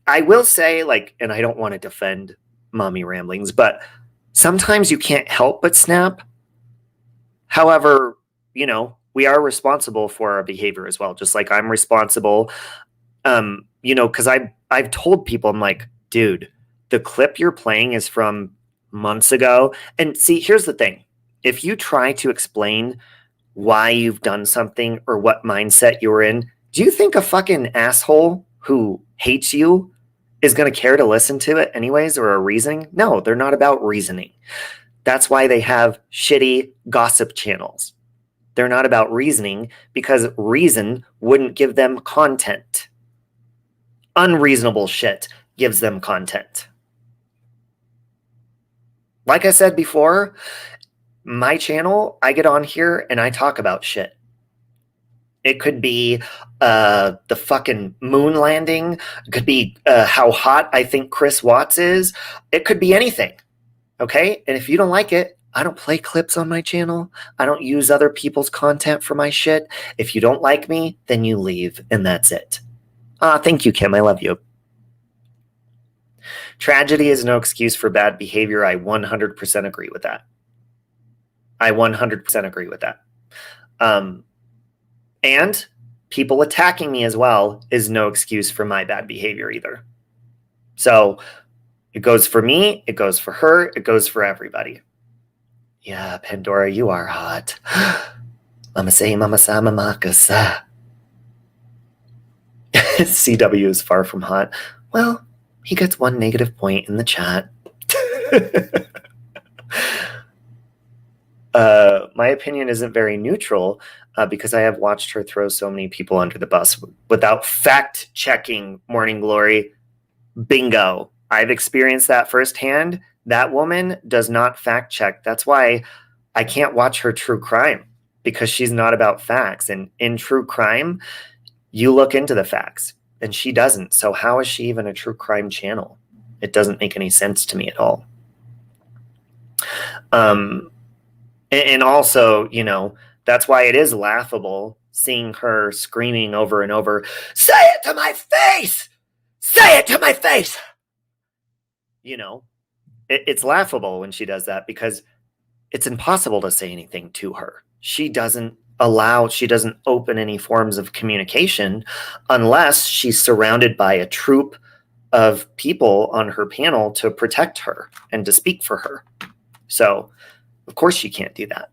I will say, and I don't want to defend Mommy Ramblings, but sometimes you can't help but snap. However, we are responsible for our behavior as well, just like I'm responsible. Because I've told people, I'm like, dude, the clip you're playing is from months ago. And see, here's the thing. If you try to explain why you've done something or what mindset you were in, do you think a fucking asshole who hates you is going to care to listen to it anyways, or a reasoning? No, they're not about reasoning. That's why they have shitty gossip channels. They're not about reasoning, because reason wouldn't give them content. Unreasonable shit gives them content. Like I said before, my channel, I get on here and I talk about shit. It could be the fucking moon landing. It could be how hot I think Chris Watts is. It could be anything. Okay? And if you don't like it, I don't play clips on my channel. I don't use other people's content for my shit. If you don't like me, then you leave, and that's it. Thank you, Kim. I love you. Tragedy is no excuse for bad behavior. I 100% agree with that. I 100% agree with that. And people attacking me as well is no excuse for my bad behavior either. So it goes for me, it goes for her, it goes for everybody. Yeah, Pandora, you are hot. Mama say, mama sa, mama sa. CW is far from hot. Well, he gets one negative point in the chat. My opinion isn't very neutral because I have watched her throw so many people under the bus without fact checking. Morning Glory. Bingo. I've experienced that firsthand. That woman does not fact check. That's why I can't watch her true crime, because she's not about facts. And in true crime, you look into the facts, and she doesn't. So how is she even a true crime channel? It doesn't make any sense to me at all. And also, you know, that's why it is laughable seeing her screaming over and over, "Say it to my face! Say it to my face!" You know, it's laughable when she does that because it's impossible to say anything to her. She doesn't open any forms of communication unless she's surrounded by a troop of people on her panel to protect her and to speak for her. So, of course, she can't do that.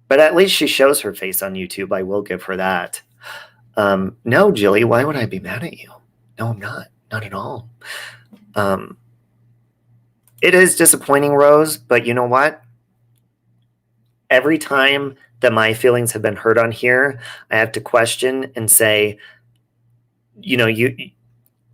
But at least she shows her face on YouTube. I will give her that. No, Jilly, why would I be mad at you? No, I'm not. Not at all. It is disappointing, Rose, but you know what? Every time that my feelings have been hurt on here, I have to question and say, you know,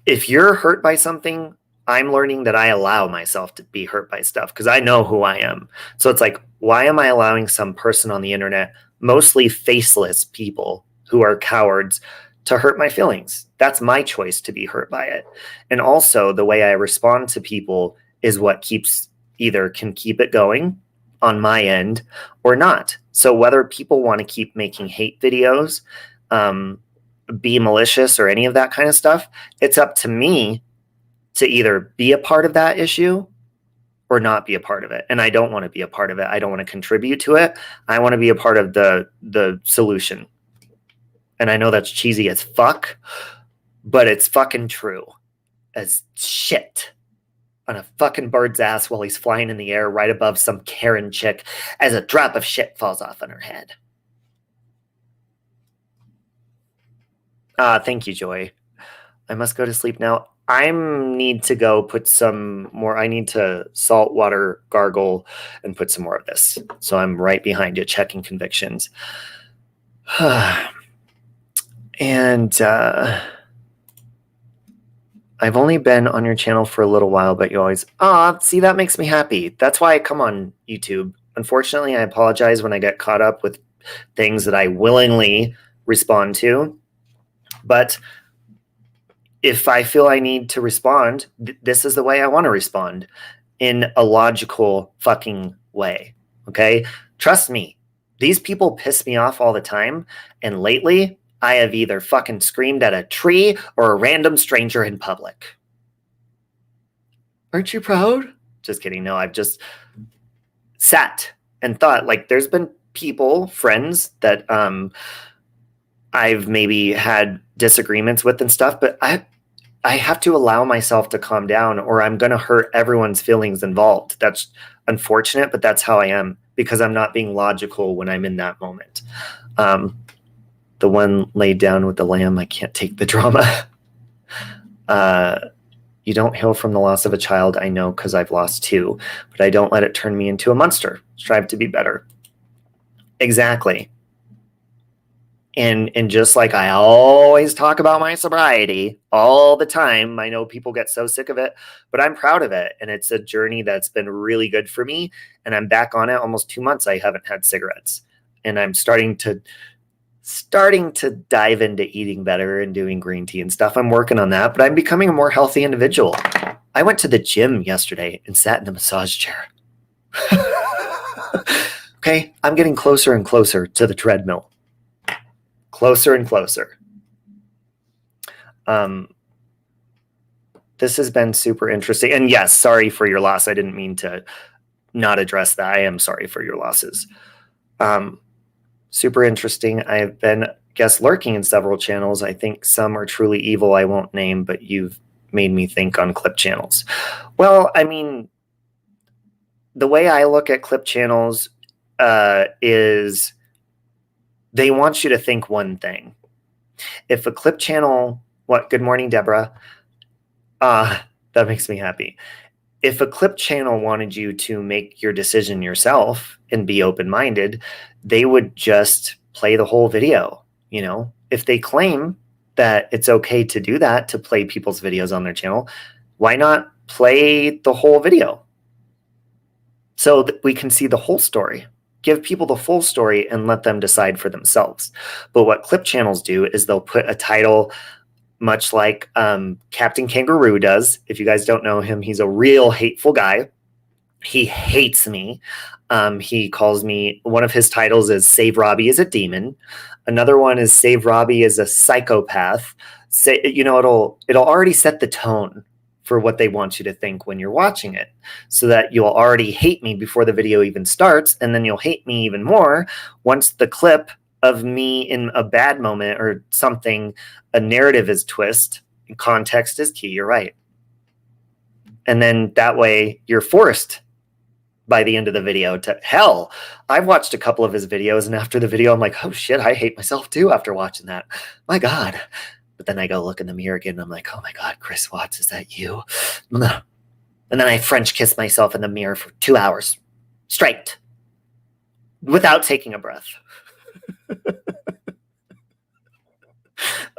if you're hurt by something, I'm learning that I allow myself to be hurt by stuff because I know who I am. So it's like, why am I allowing some person on the internet, mostly faceless people who are cowards, to hurt my feelings? That's my choice to be hurt by it. And also the way I respond to people is what can keep it going on my end or not. So whether people want to keep making hate videos, be malicious or any of that kind of stuff, it's up to me to either be a part of that issue or not be a part of it. And I don't want to be a part of it. I don't want to contribute to it. I want to be a part of the solution. And I know that's cheesy as fuck, but it's fucking true as shit. On a fucking bird's ass while he's flying in the air right above some Karen chick as a drop of shit falls off on her head. Thank you, Joy. I must go to sleep now. I need to go put some more. I need to salt water gargle and put some more of this. So I'm right behind you checking convictions. And I've only been on your channel for a little while, but you always, see, that makes me happy. That's why I come on YouTube. Unfortunately, I apologize when I get caught up with things that I willingly respond to. But if I feel I need to respond, this is the way I want to respond, in a logical fucking way. Okay? Trust me, these people piss me off all the time. And lately, I have either fucking screamed at a tree or a random stranger in public. Aren't you proud? Just kidding. No, I've just sat and thought, like, there's been people, friends that I've maybe had disagreements with and stuff, but I have to allow myself to calm down or I'm going to hurt everyone's feelings involved. That's unfortunate, but that's how I am because I'm not being logical when I'm in that moment. The one laid down with the lamb, I can't take the drama. You don't heal from the loss of a child, I know, because I've lost two, but I don't let it turn me into a monster. Strive to be better. Exactly. And just like I always talk about my sobriety all the time, I know people get so sick of it, but I'm proud of it. And it's a journey that's been really good for me. And I'm back on it almost 2 months. I haven't had cigarettes. And I'm starting to dive into eating better and doing green tea and stuff. I'm working on that, but I'm becoming a more healthy individual. I went to the gym yesterday and sat in a massage chair. Okay, I'm getting closer and closer to the treadmill. Closer and closer. This has been super interesting. And yes, sorry for your loss. I didn't mean to not address that. I am sorry for your losses. super interesting. I've been guest lurking in several channels. I think some are truly evil I won't name, but you've made me think on clip channels. Well, I mean, the way I look at clip channels is they want you to think one thing. If a clip channel, good morning, Deborah. That makes me happy. If a clip channel wanted you to make your decision yourself and be open-minded, they would just play the whole video. You know, if they claim that it's okay to do that, to play people's videos on their channel, why not play the whole video so that we can see the whole story? Give people the full story and let them decide for themselves. But what clip channels do is they'll put a title, much like Captain Kangaroo does. If you guys don't know him, he's a real hateful guy. He hates me. He calls me, one of his titles is Save Robbie as a Demon. Another one is Save Robbie as a Psychopath. You know, it'll already set the tone for what they want you to think when you're watching it, so that you'll already hate me before the video even starts, and then you'll hate me even more once the clip of me in a bad moment or something, a narrative is twist, context is key, you're right. And then that way you're forced by the end of the video to, hell, I've watched a couple of his videos, and after the video I'm like, oh shit, I hate myself too after watching that. My God. But then I go look in the mirror again and I'm like, oh my God, Chris Watts, is that you? And then I French kiss myself in the mirror for 2 hours straight without taking a breath.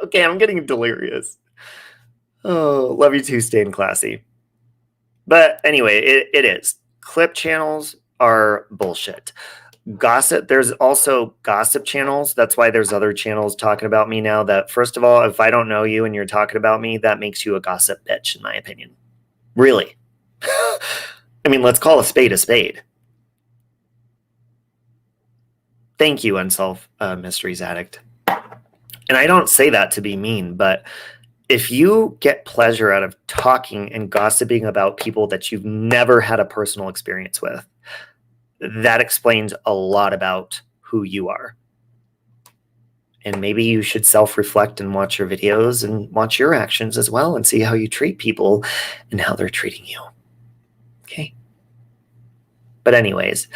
Okay, I'm getting delirious. Oh, love you too, staying classy. But anyway, it is. Clip channels are bullshit. Gossip, there's also gossip channels. That's why there's other channels talking about me now that, first of all, if I don't know you and you're talking about me, that makes you a gossip bitch, in my opinion. Really. I mean, let's call a spade a spade. Thank you, Unsolved Mysteries Addict. And I don't say that to be mean, but if you get pleasure out of talking and gossiping about people that you've never had a personal experience with, that explains a lot about who you are. And maybe you should self-reflect and watch your videos and watch your actions as well and see how you treat people and how they're treating you. Okay? But anyways,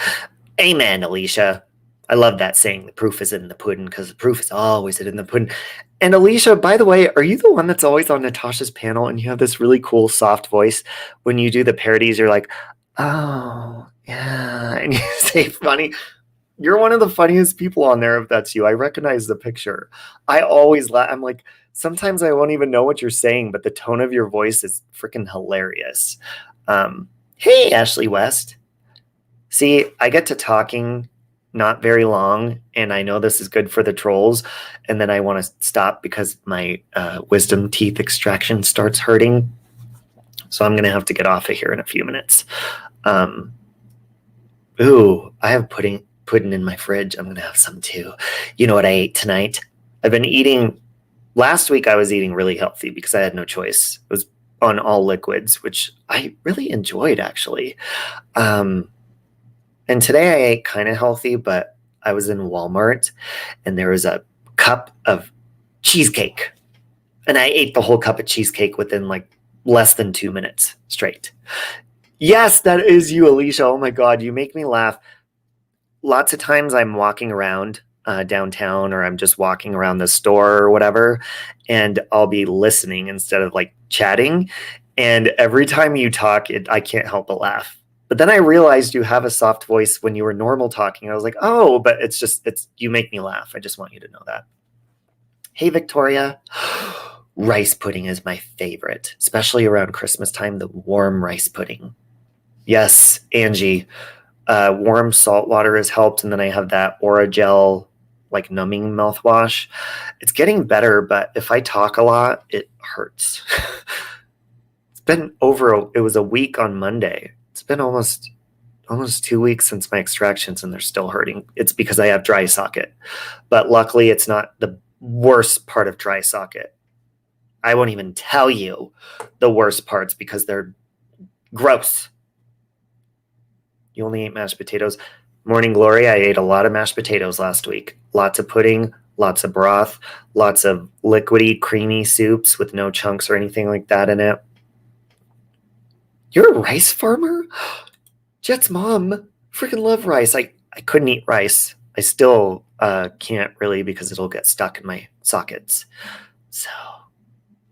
amen, Alicia. I love that saying, the proof is in the pudding, because the proof is always in the pudding. And Alicia, by the way, are you the one that's always on Natasha's panel and you have this really cool soft voice? When you do the parodies, you're like, oh, yeah, and you say funny. You're one of the funniest people on there if that's you. I recognize the picture. I always laugh. I'm like, sometimes I won't even know what you're saying, but the tone of your voice is freaking hilarious. Hey, Ashley West. See, I get to talking not very long, and I know this is good for the trolls, and then I want to stop because my wisdom teeth extraction starts hurting. So I'm going to have to get off of here in a few minutes. Ooh, I have pudding in my fridge. I'm going to have some too. You know what I ate tonight? I've been eating, last week I was eating really healthy because I had no choice. It was on all liquids, which I really enjoyed actually. And today I ate kind of healthy, but I was in Walmart and there was a cup of cheesecake. And I ate the whole cup of cheesecake within like less than 2 minutes straight. Yes, that is you, Alicia. Oh my God, you make me laugh. Lots of times I'm walking around downtown, or I'm just walking around the store or whatever, and I'll be listening instead of like chatting. And every time you talk, I can't help but laugh. But then I realized you have a soft voice when you were normal talking. I was like, oh, but you make me laugh. I just want you to know that. Hey, Victoria. Rice pudding is my favorite, especially around Christmas time, the warm rice pudding. Yes, Angie. Warm salt water has helped, and then I have that Aura Gel, like numbing mouthwash. It's getting better, but if I talk a lot, it hurts. It's been it was a week on Monday. It's been almost 2 weeks since my extractions, and they're still hurting. It's because I have dry socket, but luckily it's not the worst part of dry socket. I won't even tell you the worst parts because they're gross. You only ate mashed potatoes. Morning glory, I ate a lot of mashed potatoes last week. Lots of pudding, lots of broth, lots of liquidy, creamy soups with no chunks or anything like that in it. You're a rice farmer? Jet's mom freaking love rice. I couldn't eat rice. I still can't really because it'll get stuck in my sockets. So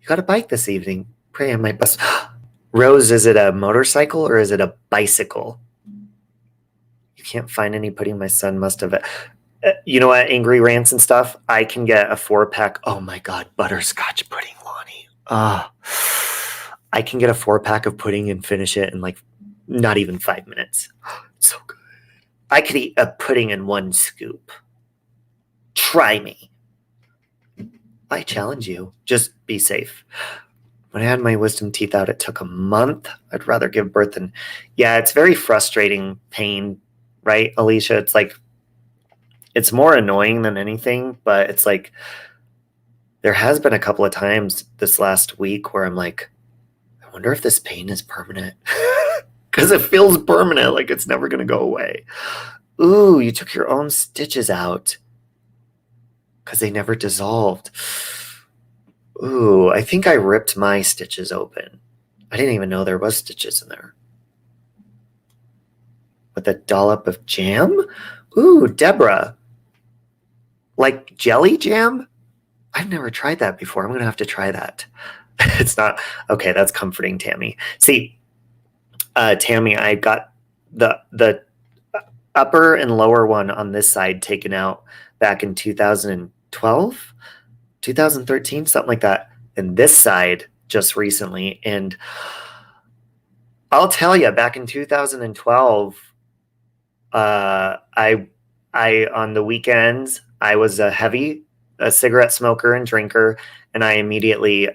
you got a bike this evening. Pray on my bus. Rose, is it a motorcycle or is it a bicycle? You can't find any pudding. My son must have. You know what? Angry rants and stuff. I can get a 4-pack. Oh my God, butterscotch pudding, Lonnie. I can get a 4-pack of pudding and finish it in like not even 5 minutes. So good. I could eat a pudding in 1 scoop. Try me. I challenge you. Just be safe. When I had my wisdom teeth out, it took a month. I'd rather give birth than... Yeah, it's very frustrating pain, right, Alicia? It's like, it's more annoying than anything, but it's like, there has been a couple of times this last week where I'm like, I wonder if this pain is permanent. Because it feels permanent, like it's never going to go away. Ooh, you took your own stitches out. Because they never dissolved. Ooh, I think I ripped my stitches open. I didn't even know there was stitches in there. With a dollop of jam? Ooh, Deborah. Like jelly jam? I've never tried that before. I'm going to have to try that. It's not... Okay, that's comforting, Tammy. See, Tammy, I got the upper and lower one on this side taken out back in 2012, 2013, something like that. And this side just recently. And I'll tell you, back in 2012, I on the weekends, I was a cigarette smoker and drinker, and I immediately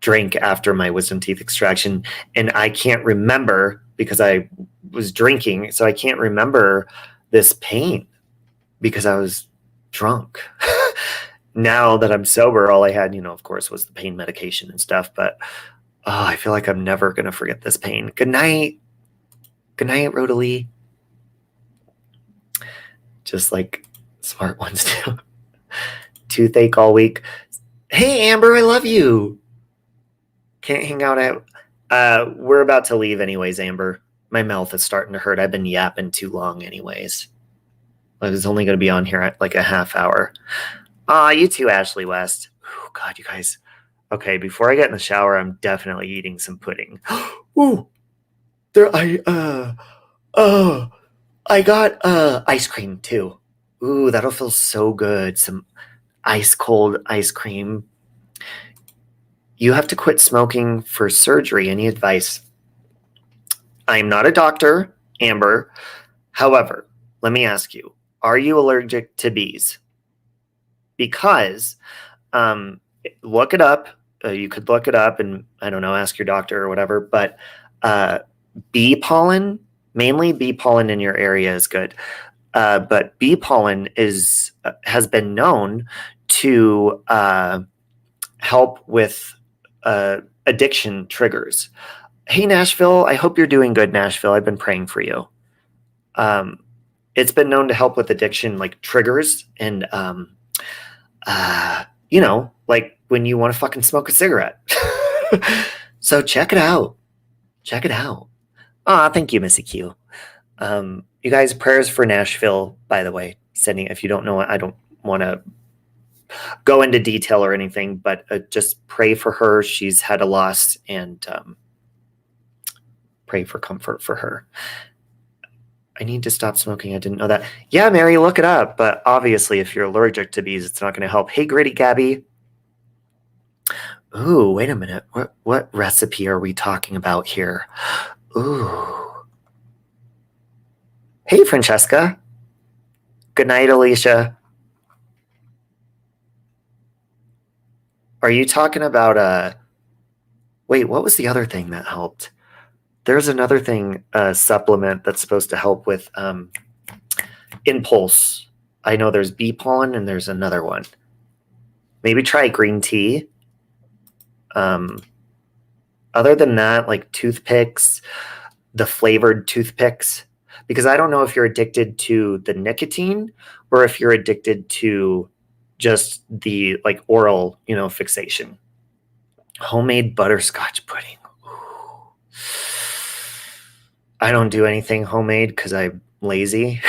drank after my wisdom teeth extraction. And I can't remember because I was drinking, so I can't remember this pain because I was drunk. Now that I'm sober, all I had, of course, was the pain medication and stuff. But I feel like I'm never going to forget this pain. Good night. Good night, Rodalie. Just like smart ones do. Toothache all week. Hey, Amber, I love you. Can't hang out at... we're about to leave anyways, Amber. My mouth is starting to hurt. I've been yapping too long anyways. I was only going to be on here at like a half hour. You too, Ashley West. Oh, God, you guys. Okay, before I get in the shower, I'm definitely eating some pudding. Ooh, I got ice cream too. Ooh, that'll feel so good. Some ice cold ice cream. You have to quit smoking for surgery. Any advice? I'm not a doctor, Amber. However, let me ask you, are you allergic to bees? Because look it up. You could look it up and, I don't know, ask your doctor or whatever. But bee pollen, mainly bee pollen in your area is good. But bee pollen has been known to help with addiction triggers. Hey, Nashville. I hope you're doing good, Nashville. I've been praying for you. It's been known to help with addiction, like triggers and... like when you want to fucking smoke a cigarette. So check it out. Check it out. Thank you, Missy Q. You guys, prayers for Nashville, by the way. Sending, if you don't know, I don't want to go into detail or anything, but just pray for her. She's had a loss, and pray for comfort for her. I need to stop smoking. I didn't know that. Yeah, Mary, look it up. But obviously, if you're allergic to bees, it's not going to help. Hey, Gritty Gabby. Ooh, wait a minute. What recipe are we talking about here? Ooh. Hey, Francesca. Good night, Alicia. Are you talking about wait, what was the other thing that helped? There's another thing, supplement that's supposed to help with impulse. I know there's bee pollen and there's another one. Maybe try green tea. Other than that, like toothpicks, the flavored toothpicks, because I don't know if you're addicted to the nicotine or if you're addicted to just the like oral, fixation. Homemade butterscotch pudding. Ooh. I don't do anything homemade because I'm lazy,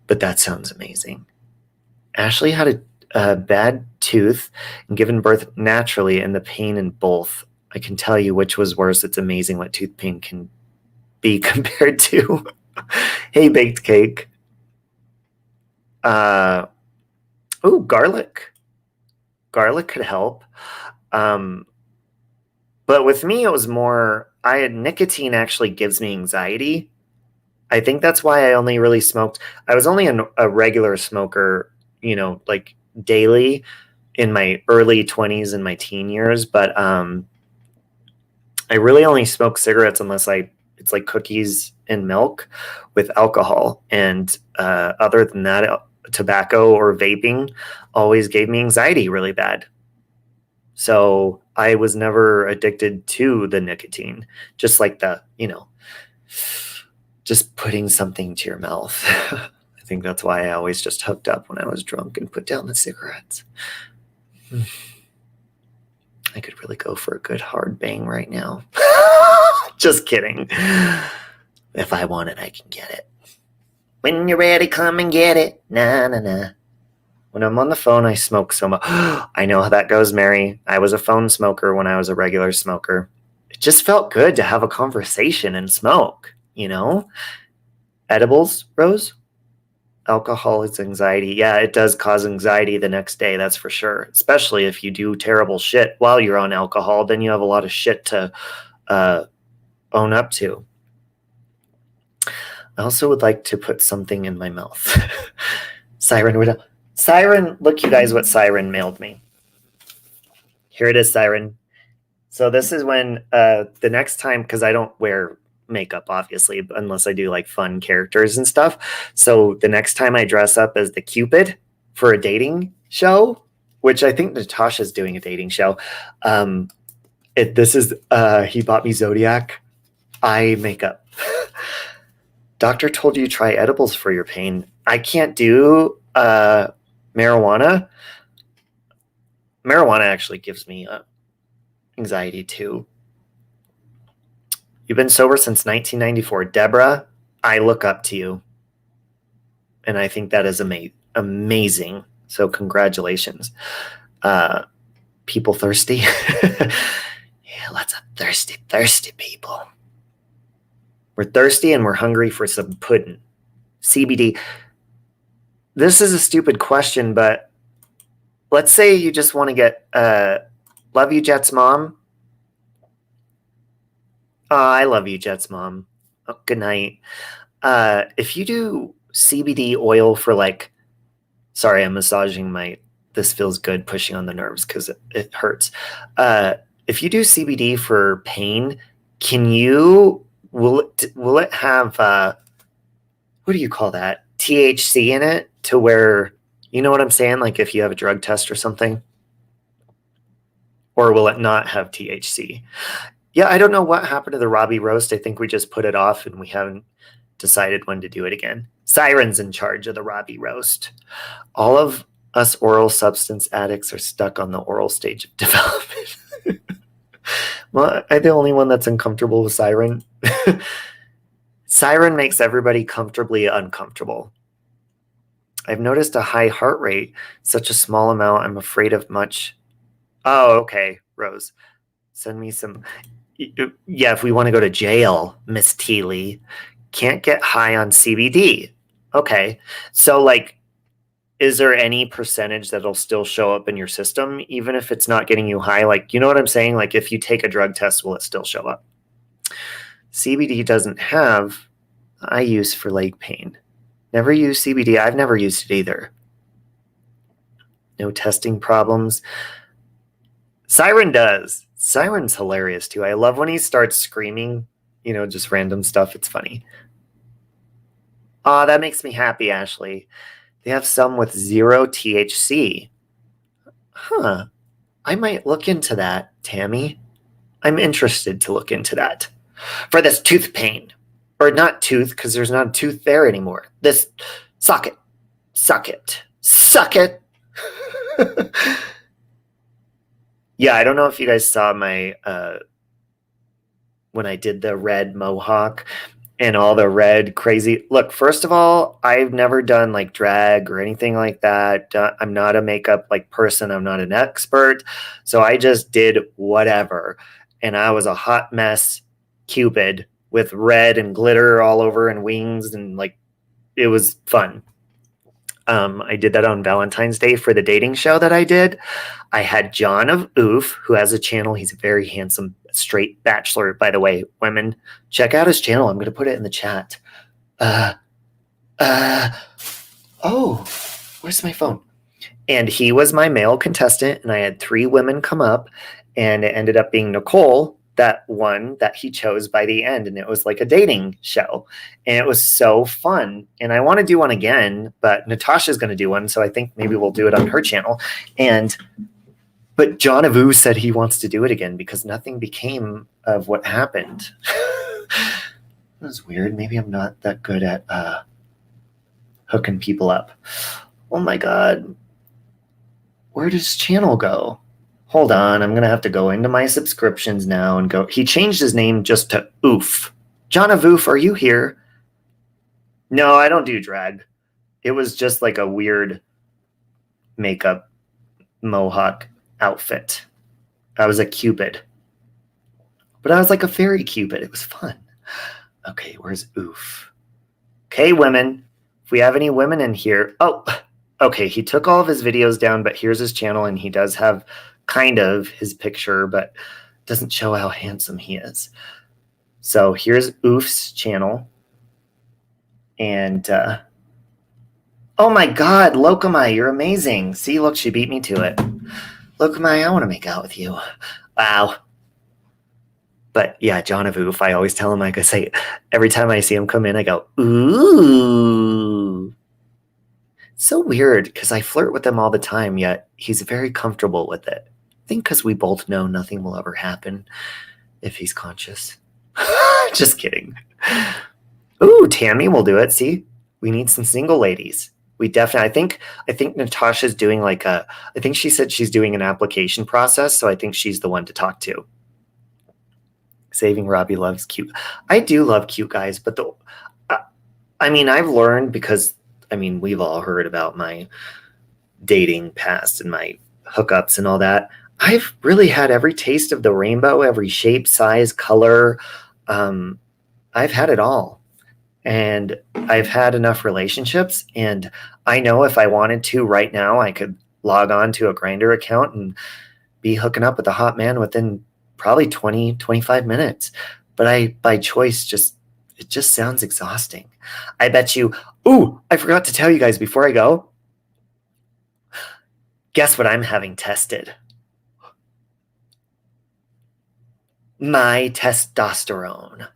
but that sounds amazing. Ashley had a bad tooth and given birth naturally, and the pain in both. I can tell you which was worse. It's amazing what tooth pain can be compared to. Hey, baked cake. Garlic. Garlic could help. But with me, it was more, nicotine actually gives me anxiety. I think that's why I only really smoked. I was only a regular smoker, like daily in my early 20s and my teen years. But I really only smoke cigarettes unless it's like cookies and milk with alcohol. And other than that, tobacco or vaping always gave me anxiety really bad. So I was never addicted to the nicotine, just like just putting something to your mouth. I think that's why I always just hooked up when I was drunk and put down the cigarettes. I could really go for a good hard bang right now. Just kidding. If I want it, I can get it. When you're ready, come and get it. Nah, nah, nah. When I'm on the phone, I smoke so much. I know how that goes, Mary. I was a phone smoker when I was a regular smoker. It just felt good to have a conversation and smoke, Edibles, Rose? Alcohol is anxiety. Yeah, it does cause anxiety the next day, that's for sure. Especially if you do terrible shit while you're on alcohol, then you have a lot of shit to own up to. I also would like to put something in my mouth. Siren, look, you guys, what Siren mailed me. Here it is, Siren. So this is when the next time, because I don't wear makeup, obviously, unless I do like fun characters and stuff. So the next time I dress up as the Cupid for a dating show, which I think Natasha's doing a dating show. He bought me Zodiac eye makeup. Doctor told you try edibles for your pain. I can't do marijuana. Marijuana actually gives me anxiety too. You've been sober since 1994. Deborah, I look up to you. And I think that is amazing. So congratulations. People thirsty? Yeah, lots of thirsty people. We're thirsty and we're hungry for some pudding. CBD. This is a stupid question, but let's say you just want to get love you, Jet's mom. I love you, Jet's mom. Oh, good night. If you do CBD oil for sorry, I'm massaging this feels good pushing on the nerves because it hurts. If you do CBD for pain, will it have, what do you call that? THC in it to where, you know what I'm saying? Like if you have a drug test or something? Or will it not have THC? Yeah, I don't know what happened to the Robbie roast. I think we just put it off and we haven't decided when to do it again. Siren's in charge of the Robbie roast. All of us oral substance addicts are stuck on the oral stage of development. Well, I'm the only one that's uncomfortable with Siren. Siren makes everybody comfortably uncomfortable. I've noticed a high heart rate, such a small amount. I'm afraid of much. Oh, okay, Rose. Send me some. Yeah, if we want to go to jail, Miss Teely, can't get high on CBD. Okay. So, is there any percentage that'll still show up in your system, even if it's not getting you high? You know what I'm saying? If you take a drug test, will it still show up? CBD doesn't have eye use for leg pain. Never used CBD. I've never used it either. No testing problems. Siren does. Siren's hilarious too. I love when he starts screaming, just random stuff. It's funny. That makes me happy, Ashley. They have some with 0 THC. Huh. I might look into that, Tammy. I'm interested to look into that. For this tooth pain. or not tooth, because there's not a tooth there anymore. This socket, suck it, suck it. Yeah, I don't know if you guys saw my when I did the red mohawk and all the red crazy. Look, first of all, I've never done like drag or anything like that. I'm not a makeup like person. I'm not an expert. So I just did whatever. And I was a hot mess Cupid with red and glitter all over and wings, and like it was fun. I did that on Valentine's Day for the dating show that I did. I had John of Oof, who has a channel. He's a very handsome, straight bachelor, by the way. Women, check out his channel. I'm going to put it in the chat. Oh, where's my phone? And he was my male contestant, and I had 3 women come up, and it ended up being Nicole, that one that he chose by the end, and it was like a dating show, and it was so fun. And I want to do one again, but Natasha's going to do one, so I think maybe we'll do it on her channel. But John Avu said he wants to do it again because nothing became of what happened. That was weird. Maybe I'm not that good at hooking people up. Oh my god, where does channel go? Hold on, I'm going to have to go into my subscriptions now and go. He changed his name just to Oof. John of Oof, are you here? No, I don't do drag. It was just like a weird makeup mohawk outfit. I was a Cupid. But I was like a fairy Cupid. It was fun. Okay, where's Oof? Okay, women. If we have any women in here. Oh, okay, he took all of his videos down, but here's his channel, and he does have kind of his picture, but doesn't show how handsome he is. So here's Oof's channel. And oh my god, Lokamai, you're amazing. See, look, she beat me to it. Lokamai, I want to make out with you. Wow. But yeah, John of Oof, I always tell him, like I say, every time I see him come in, I go, ooh. So weird, because I flirt with him all the time, yet he's very comfortable with it. I think because we both know nothing will ever happen if he's conscious. Just kidding. Ooh, Tammy will do it. See, we need some single ladies. We definitely, I think Natasha's doing like I think she said she's doing an application process, so I think she's the one to talk to. Saving Robbie loves cute. I do love cute guys, but I mean, I've learned because, I mean, we've all heard about my dating past and my hookups and all that. I've really had every taste of the rainbow, every shape, size, color. I've had it all. And I've had enough relationships. And I know if I wanted to right now, I could log on to a Grindr account and be hooking up with a hot man within probably 20, 25 minutes. But by choice, it just sounds exhausting. I bet you, ooh, I forgot to tell you guys before I go. Guess what I'm having tested? My testosterone.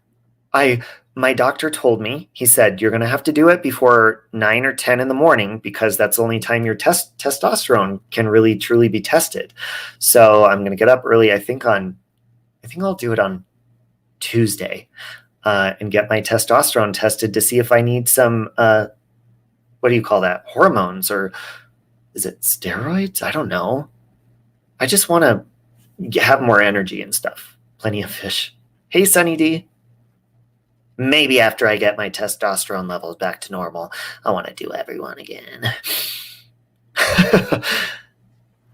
My doctor told me, he said, you're going to have to do it before 9 or 10 in the morning because that's the only time your testosterone can really truly be tested. So I'm going to get up early. I think I'll do it on Tuesday and get my testosterone tested to see if I need some, what do you call that? Hormones, or is it steroids? I don't know. I just want to have more energy and stuff. Plenty of fish. Hey, Sunny D. Maybe after I get my testosterone levels back to normal, I want to do everyone again.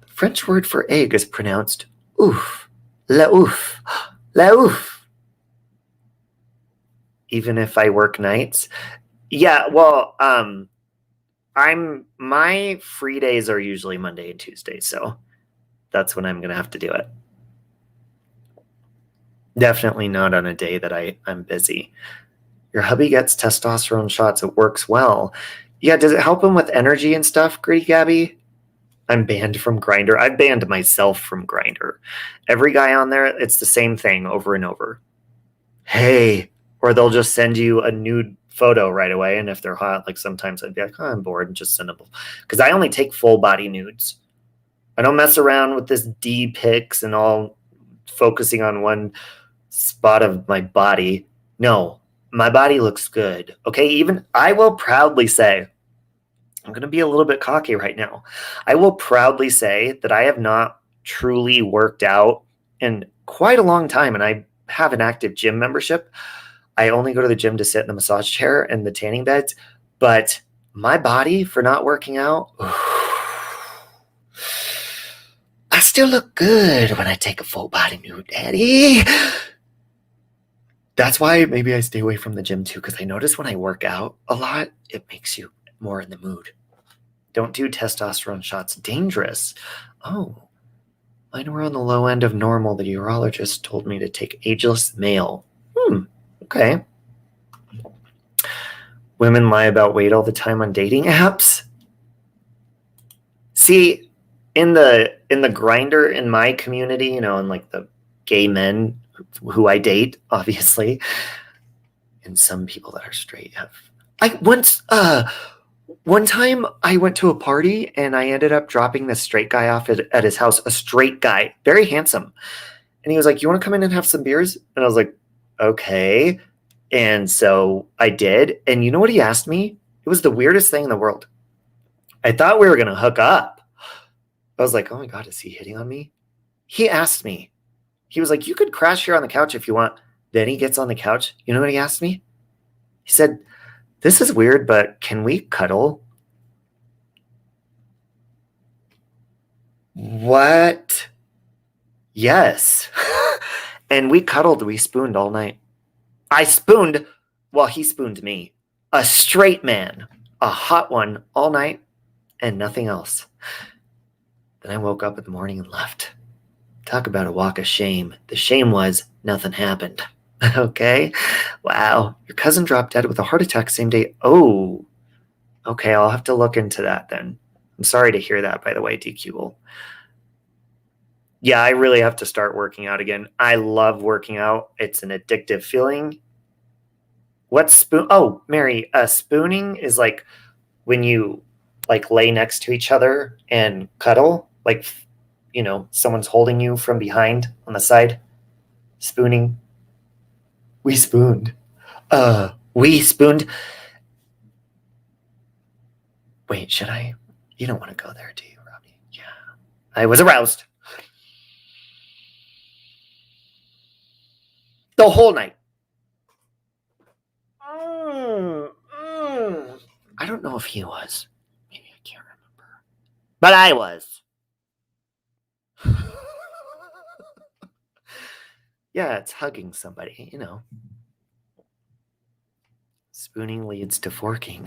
French word for egg is pronounced ouf. La ouf. La ouf. Even if I work nights? Yeah, well, my free days are usually Monday and Tuesday, so that's when I'm going to have to do it. Definitely not on a day that I'm busy. Your hubby gets testosterone shots. It works well. Yeah, does it help him with energy and stuff, Gritty Gabby? I'm banned from Grindr. I've banned myself from Grindr. Every guy on there, it's the same thing over and over. Hey, or they'll just send you a nude photo right away, and if they're hot, like sometimes I'd be like, oh, I'm bored, and just send them. Because I only take full body nudes. I don't mess around with this D pics and all focusing on one spot of my body. No, my body looks good. Okay. Even I will proudly say, I'm going to be a little bit cocky right now. I will proudly say that I have not truly worked out in quite a long time, and I have an active gym membership. I only go to the gym to sit in the massage chair and the tanning beds, but my body for not working out, I still look good when I take a full body nude, daddy. That's why maybe I stay away from the gym too, because I notice when I work out a lot, it makes you more in the mood. Don't do testosterone shots. Dangerous. Oh, mine were on the low end of normal. The urologist told me to take ageless male. Okay. Women lie about weight all the time on dating apps. See, in the grinder in my community, and like the gay men who I date, obviously, and some people that are straight have. One time I went to a party and I ended up dropping this straight guy off at his house, a straight guy, very handsome. And he was like, "You want to come in and have some beers?" And I was like, "Okay." And so I did. And you know what he asked me? It was the weirdest thing in the world. I thought we were going to hook up. I was like, "Oh my God, is he hitting on me?" He asked me. He was like, "You could crash here on the couch if you want." Then he gets on the couch. You know what he asked me? He said, "This is weird, but can we cuddle?" What? Yes. And we cuddled. We spooned all night. I spooned while he spooned me. A straight man, a hot one all night, and nothing else. Then I woke up in the morning and left. Talk about a walk of shame. The shame was nothing happened. Okay. Wow. Your cousin dropped dead with a heart attack same day. Oh, okay. I'll have to look into that then. I'm sorry to hear that, by the way, DQ. Yeah, I really have to start working out again. I love working out. It's an addictive feeling. What's spoon? Oh, Mary, spooning is like when you like lay next to each other and cuddle, like, someone's holding you from behind on the side. Spooning. We spooned. We spooned. Wait, should I? You don't want to go there, do you, Robbie? Yeah. I was aroused. The whole night. I don't know if he was. Maybe I can't remember. But I was. Yeah, it's hugging somebody, Spooning leads to forking.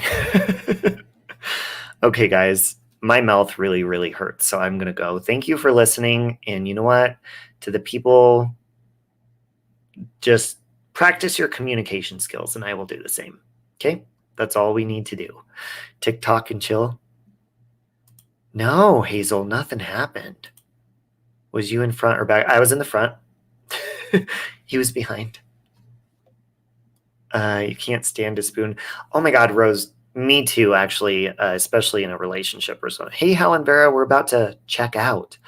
Okay, guys, my mouth really, really hurts, so I'm going to go. Thank you for listening. And you know what? To the people, just practice your communication skills, and I will do the same. Okay? That's all we need to do. TikTok and chill. No, Hazel, nothing happened. Was you in front or back? I was in the front. He was behind. You can't stand to spoon. Oh my God, Rose. Me too, actually, especially in a relationship or something. Hey, Hal and Vera, we're about to check out.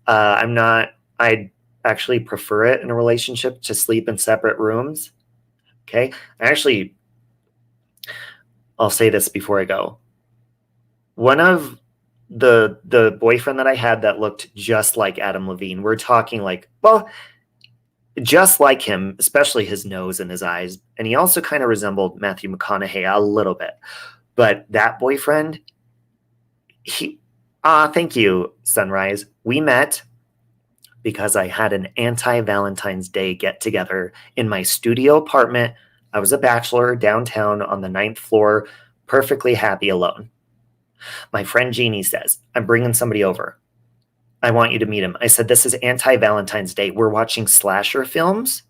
I'd actually prefer it in a relationship to sleep in separate rooms. Okay. I'll say this before I go. One of the boyfriend that I had that looked just like Adam Levine, we're talking like, well, just like him, especially his nose and his eyes. And he also kind of resembled Matthew McConaughey a little bit. But that boyfriend, thank you, Sunrise. We met because I had an anti-Valentine's Day get-together in my studio apartment. I was a bachelor downtown on the 9th floor, perfectly happy alone. My friend Jeannie says, "I'm bringing somebody over. I want you to meet him." I said, "This is anti-Valentine's Day. We're watching slasher films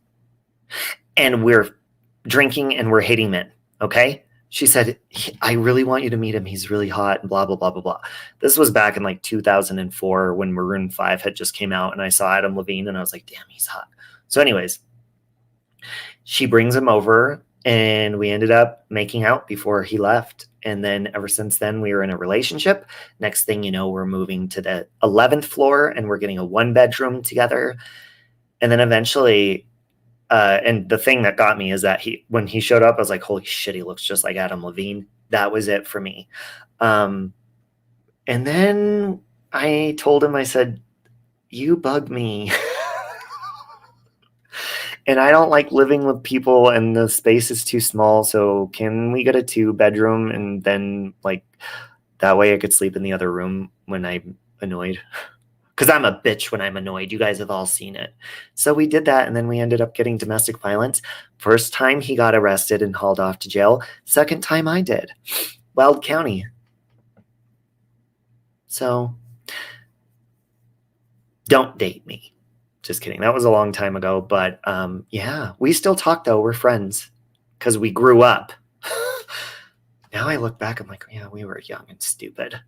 and we're drinking and we're hating men. Okay?" She said, "I really want you to meet him. He's really hot," and blah, blah, blah, blah, blah. This was back in like 2004 when Maroon 5 had just came out, and I saw Adam Levine and I was like, damn, he's hot. So anyways, she brings him over and we ended up making out before he left. And then ever since then, we were in a relationship. Next thing you know, we're moving to the 11th floor and we're getting a 1-bedroom together. And then eventually And the thing that got me is that when he showed up, I was like, holy shit, he looks just like Adam Levine. That was it for me. And then I told him, I said, you bug me. And I don't like living with people and the space is too small. So can we get a 2-bedroom and then like that way I could sleep in the other room when I'm annoyed? Because I'm a bitch when I'm annoyed. You guys have all seen it. So we did that, and then we ended up getting domestic violence. First time he got arrested and hauled off to jail. Second time I did. Weld County. So don't date me. Just kidding. That was a long time ago. But yeah, we still talk, though. We're friends because we grew up. Now I look back, I'm like, yeah, we were young and stupid.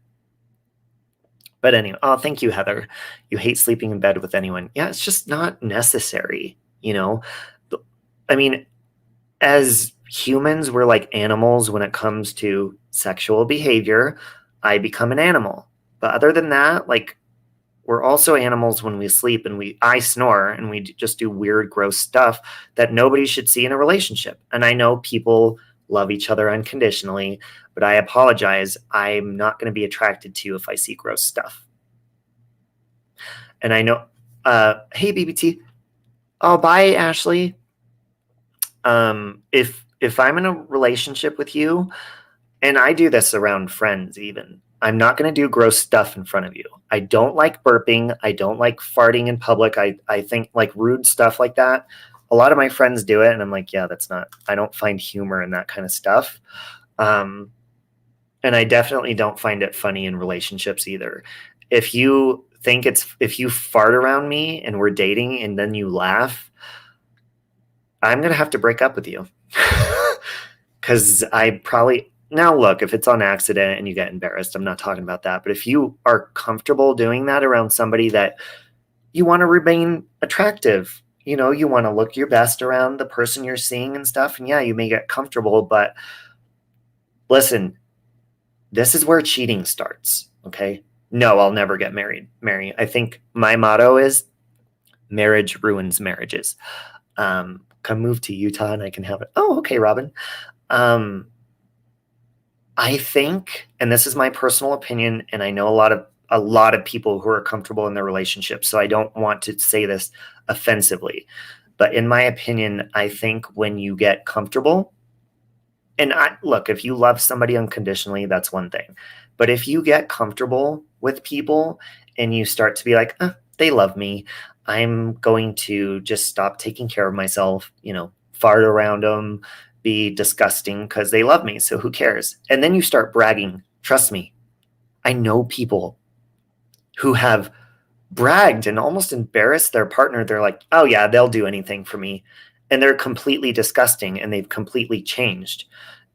But anyway, oh, thank you, Heather. You hate sleeping in bed with anyone. Yeah, it's just not necessary, you know? I mean, as humans, we're like animals when it comes to sexual behavior. I become an animal. But other than that, like, we're also animals when we sleep and I snore and we just do weird, gross stuff that nobody should see in a relationship. And I know people love each other unconditionally, but I apologize. I'm not going to be attracted to you if I see gross stuff. And I know, hey, BBT. Oh, bye, Ashley. If I'm in a relationship with you, and I do this around friends even, I'm not going to do gross stuff in front of you. I don't like burping. I don't like farting in public. I think like rude stuff like that. A lot of my friends do it, and I'm like, yeah, I don't find humor in that kind of stuff. And I definitely don't find it funny in relationships either. If you fart around me and we're dating and then you laugh, I'm going to have to break up with you. Because now look, if it's on accident and you get embarrassed, I'm not talking about that. But if you are comfortable doing that around somebody that you want to remain attractive, you know, you want to look your best around the person you're seeing and stuff. And yeah, you may get comfortable, but listen, this is where cheating starts. Okay. No, I'll never get married. Mary, I think my motto is marriage ruins marriages. Come move to Utah and I can have it. Oh, okay, Robin. I think, and this is my personal opinion, and I know a lot of people who are comfortable in their relationships, so I don't want to say this offensively, but in my opinion, I think when you get comfortable, and look, if you love somebody unconditionally, that's one thing, but if you get comfortable with people and you start to be like, they love me, I'm going to just stop taking care of myself, you know, fart around them, be disgusting because they love me. So who cares? And then you start bragging. Trust me. I know people who have bragged and almost embarrassed their partner. They're like, oh yeah, they'll do anything for me. And they're completely disgusting and they've completely changed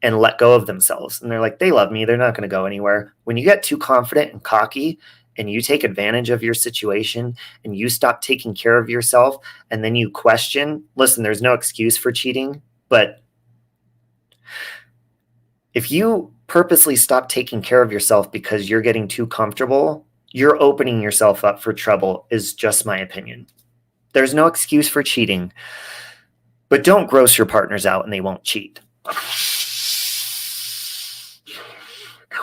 and let go of themselves. And they're like, they love me. They're not going to go anywhere. When you get too confident and cocky and you take advantage of your situation and you stop taking care of yourself and then you question, listen, there's no excuse for cheating, but if you purposely stop taking care of yourself because you're getting too comfortable, you're opening yourself up for trouble, is just my opinion. There's no excuse for cheating, but don't gross your partners out and they won't cheat. That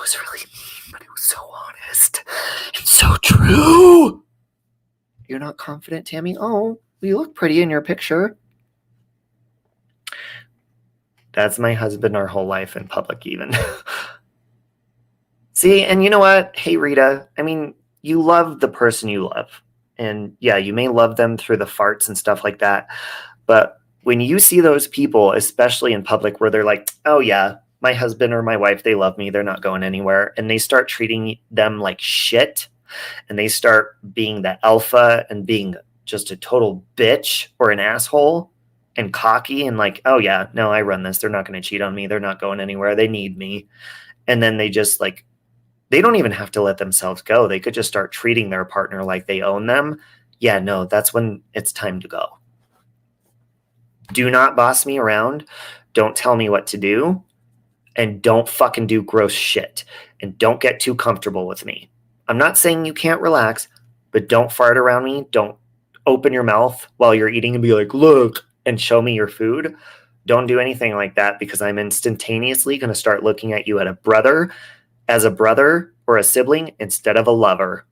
was really mean, but it was so honest and so true. You're not confident, Tammy? Oh, you look pretty in your picture. That's my husband our whole life in public even. See, and you know what? Hey, Rita, I mean, you love the person you love. And yeah, you may love them through the farts and stuff like that. But when you see those people, especially in public, where they're like, oh yeah, my husband or my wife, they love me, they're not going anywhere. And they start treating them like shit. And they start being the alpha and being just a total bitch or an asshole and cocky and like, oh yeah, no, I run this. They're not going to cheat on me. They're not going anywhere. They need me. And then they just like, they don't even have to let themselves go. They could just start treating their partner like they own them. Yeah, no, that's when it's time to go. Do not boss me around. Don't tell me what to do. And don't fucking do gross shit. And don't get too comfortable with me. I'm not saying you can't relax, but don't fart around me. Don't open your mouth while you're eating and be like, look, and show me your food, don't do anything like that, because I'm instantaneously going to start looking at you as a brother or a sibling instead of a lover.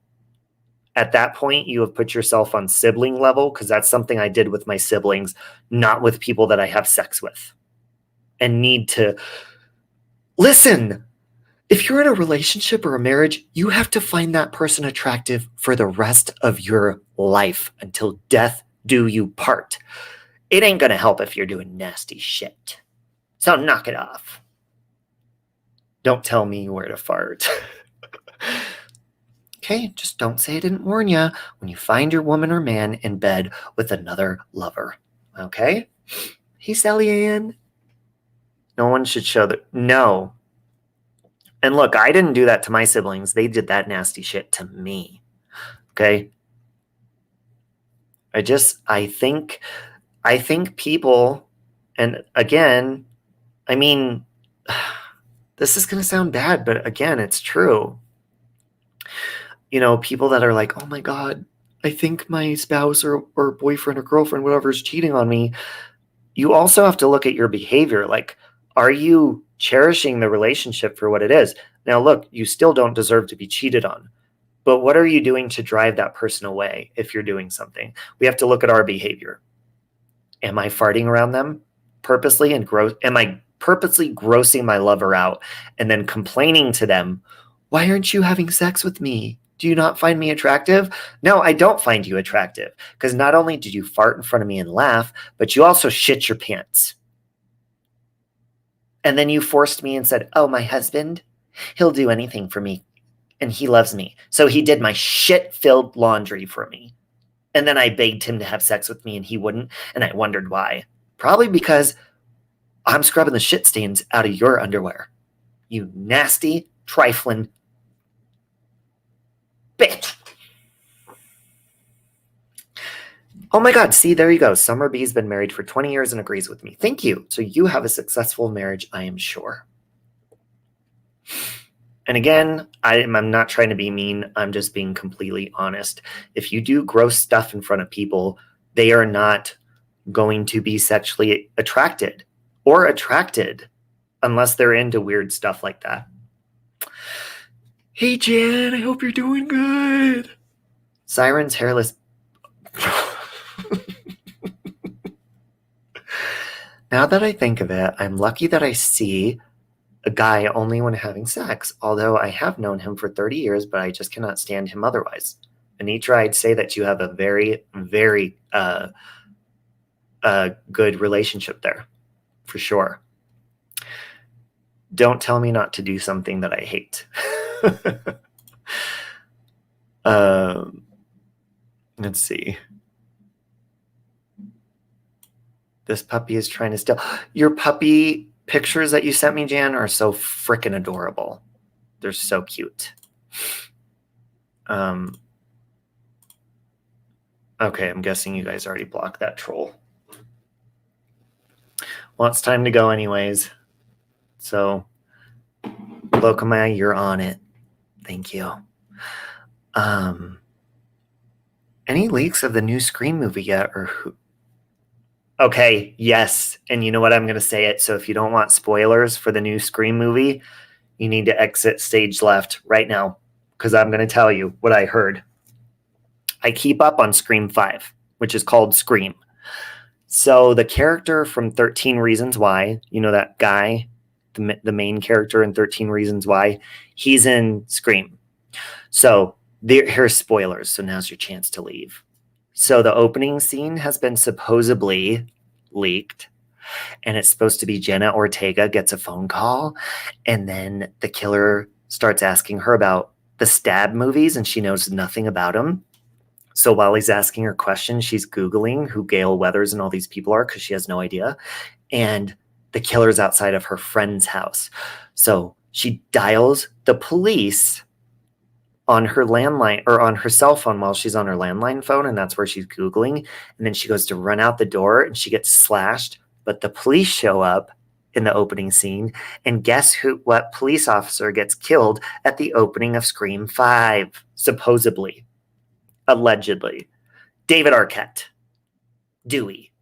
At that point, you have put yourself on sibling level, because that's something I did with my siblings, not with people that I have sex with and need to listen. If you're in a relationship or a marriage, you have to find that person attractive for the rest of your life until death do you part. It ain't going to help if you're doing nasty shit. So knock it off. Don't tell me where to fart. Okay, just don't say I didn't warn you when you find your woman or man in bed with another lover. Okay? Hey, Sally Ann. No one should show that. No. And look, I didn't do that to my siblings. They did that nasty shit to me. Okay? I think people, and again, I mean, this is going to sound bad, but again, it's true. You know, people that are like, oh my God, I think my spouse or boyfriend or girlfriend, whatever, is cheating on me. You also have to look at your behavior. Like, are you cherishing the relationship for what it is? Now, look, you still don't deserve to be cheated on. But what are you doing to drive that person away if you're doing something? We have to look at our behavior. Am I farting around them purposely and am I purposely grossing my lover out and then complaining to them, why aren't you having sex with me? Do you not find me attractive? No, I don't find you attractive, because not only did you fart in front of me and laugh, but you also shit your pants. And then you forced me and said, oh, my husband, he'll do anything for me and he loves me. So he did my shit-filled laundry for me. And then I begged him to have sex with me and he wouldn't. And I wondered why. Probably because I'm scrubbing the shit stains out of your underwear. You nasty, trifling bitch. Oh my God, see, there you go. Summer B's been married for 20 years and agrees with me. Thank you. So you have a successful marriage, I am sure. And again, I'm not trying to be mean. I'm just being completely honest. If you do gross stuff in front of people, they are not going to be sexually attracted unless they're into weird stuff like that. Hey, Jan, I hope you're doing good. Siren's hairless. Now that I think of it, I'm lucky that I see a guy only when having sex, although I have known him for 30 years, but I just cannot stand him otherwise. Anitra, I'd say that you have a very, very good relationship there, for sure. Don't tell me not to do something that I hate. Let's see. This puppy is trying to steal. Your puppy pictures that you sent me, Jan, are so freaking adorable. They're so cute. Okay, I'm guessing you guys already blocked that troll. Well, it's time to go anyways. So, Lokama, you're on it. Thank you. Any leaks of the new Scream movie yet, or who? Okay, yes. And you know what? I'm going to say it. So if you don't want spoilers for the new Scream movie, you need to exit stage left right now, because I'm going to tell you what I heard. I keep up on Scream 5, which is called Scream. So the character from 13 Reasons Why, you know that guy, the main character in 13 Reasons Why, he's in Scream. So here's spoilers. So now's your chance to leave. So the opening scene has been supposedly leaked, and it's supposed to be Jenna Ortega gets a phone call, and then the killer starts asking her about the Stab movies, and she knows nothing about them. So while he's asking her questions, she's Googling who Gale Weathers and all these people are, because she has no idea. And the killer's outside of her friend's house. So she dials the police on her landline or on her cell phone while she's on her landline phone, and that's where she's Googling. And then she goes to run out the door and she gets slashed, but the police show up in the opening scene, and guess what police officer gets killed at the opening of Scream 5, supposedly, allegedly? David Arquette, Dewey.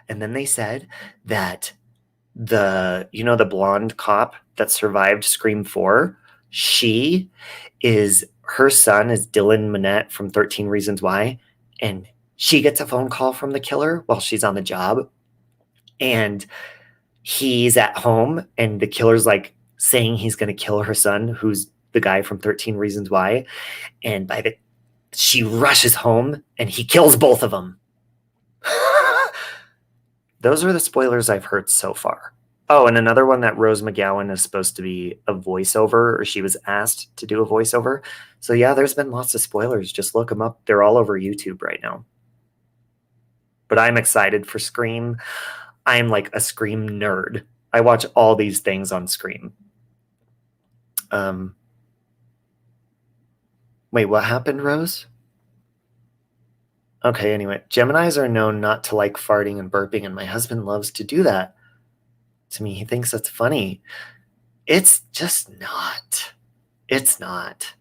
And then they said that the blonde cop that survived Scream 4, her son is Dylan Minnette from 13 Reasons Why, and she gets a phone call from the killer while she's on the job, and he's at home, and the killer's like saying he's going to kill her son, who's the guy from 13 Reasons Why, and she rushes home and he kills both of them. Those are the spoilers I've heard so far. Oh, and another one that Rose McGowan is supposed to be a voiceover, or she was asked to do a voiceover. So yeah, there's been lots of spoilers. Just look them up. They're all over YouTube right now. But I'm excited for Scream. I'm like a Scream nerd. I watch all these things on Scream. Wait, what happened, Rose? Okay, anyway, Geminis are known not to like farting and burping, and my husband loves to do that to me. He thinks that's funny. It's just not. It's not.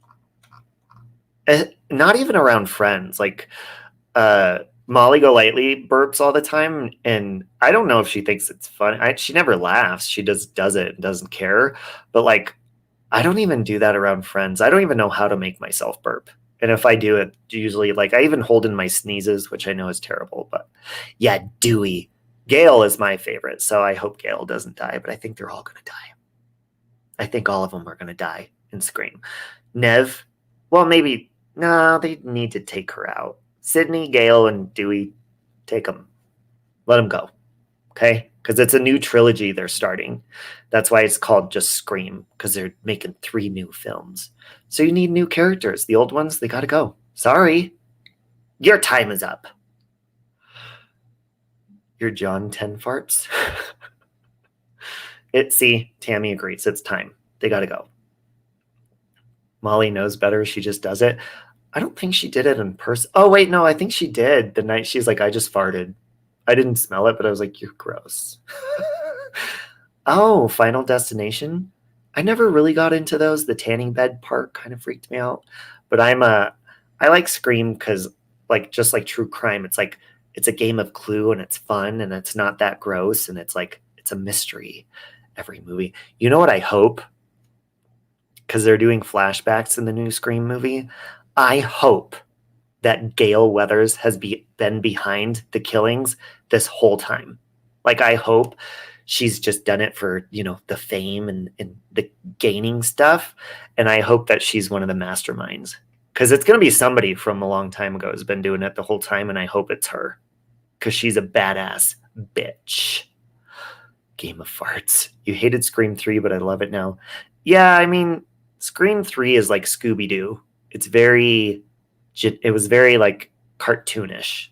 Not even around friends. Like, Molly Golightly burps all the time, and I don't know if she thinks it's funny. She never laughs. She does it and doesn't care. But, like, I don't even do that around friends. I don't even know how to make myself burp. And if I do it, usually, like, I even hold in my sneezes, which I know is terrible. But yeah, Dewey. Gail is my favorite, so I hope Gail doesn't die, but I think they're all going to die. I think all of them are going to die in Scream. Nev, well, maybe, no, they need to take her out. Sydney, Gail, and Dewey, take them. Let them go, okay? Because it's a new trilogy they're starting. That's why it's called just Scream, because they're making 3 new films. So you need new characters. The old ones, they got to go. Sorry. Your time is up. Your John 10 farts. See, Tammy agrees. It's time. They got to go. Molly knows better. She just does it. I don't think she did it in person. Oh, wait, no, I think she did. The night she's like, I just farted. I didn't smell it, but I was like, you're gross. Oh, Final Destination. I never really got into those. The tanning bed part kind of freaked me out. But I like Scream because, like, just like true crime, it's like, it's a game of Clue and it's fun and it's not that gross and it's like, it's a mystery every movie. You know what I hope? Because they're doing flashbacks in the new Scream movie. I hope that Gale Weathers has been behind the killings this whole time. Like, I hope she's just done it for, the fame and the gaining stuff. And I hope that she's one of the masterminds. Because it's going to be somebody from a long time ago who's been doing it the whole time, and I hope it's her. Because she's a badass bitch. Game of farts. You hated Scream 3, but I love it now. Yeah, I mean, Scream 3 is like Scooby-Doo. It was very, like, cartoonish.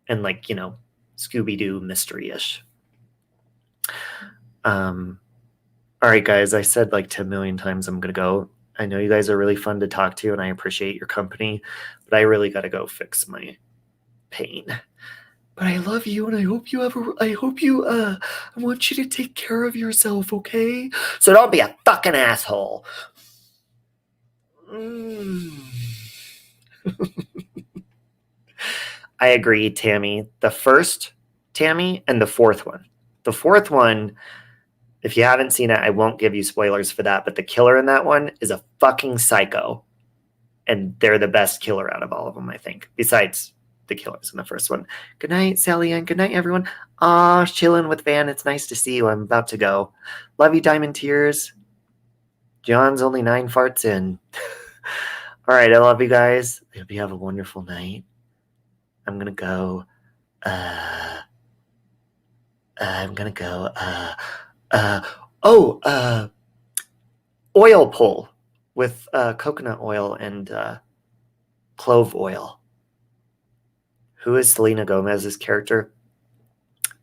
And, like, Scooby-Doo mystery-ish. All right, guys, I said like 10 million times I'm going to go. I know you guys are really fun to talk to, and I appreciate your company, but I really got to go fix my pain. But I love you, and I want you to take care of yourself, okay? So don't be a fucking asshole. I agree, Tammy. The first Tammy and the fourth one. The fourth one, if you haven't seen it, I won't give you spoilers for that, but the killer in that one is a fucking psycho. And they're the best killer out of all of them, I think, besides the killers in the first one. Good night, Sally Ann. Good night, everyone. Aw, chilling with Van. It's nice to see you. I'm about to go. Love you, Diamond Tears. John's only 9 farts in. All right, I love you guys. I hope you have a wonderful night. I'm going to go. Oil pull with coconut oil and clove oil. Who is Selena Gomez's character?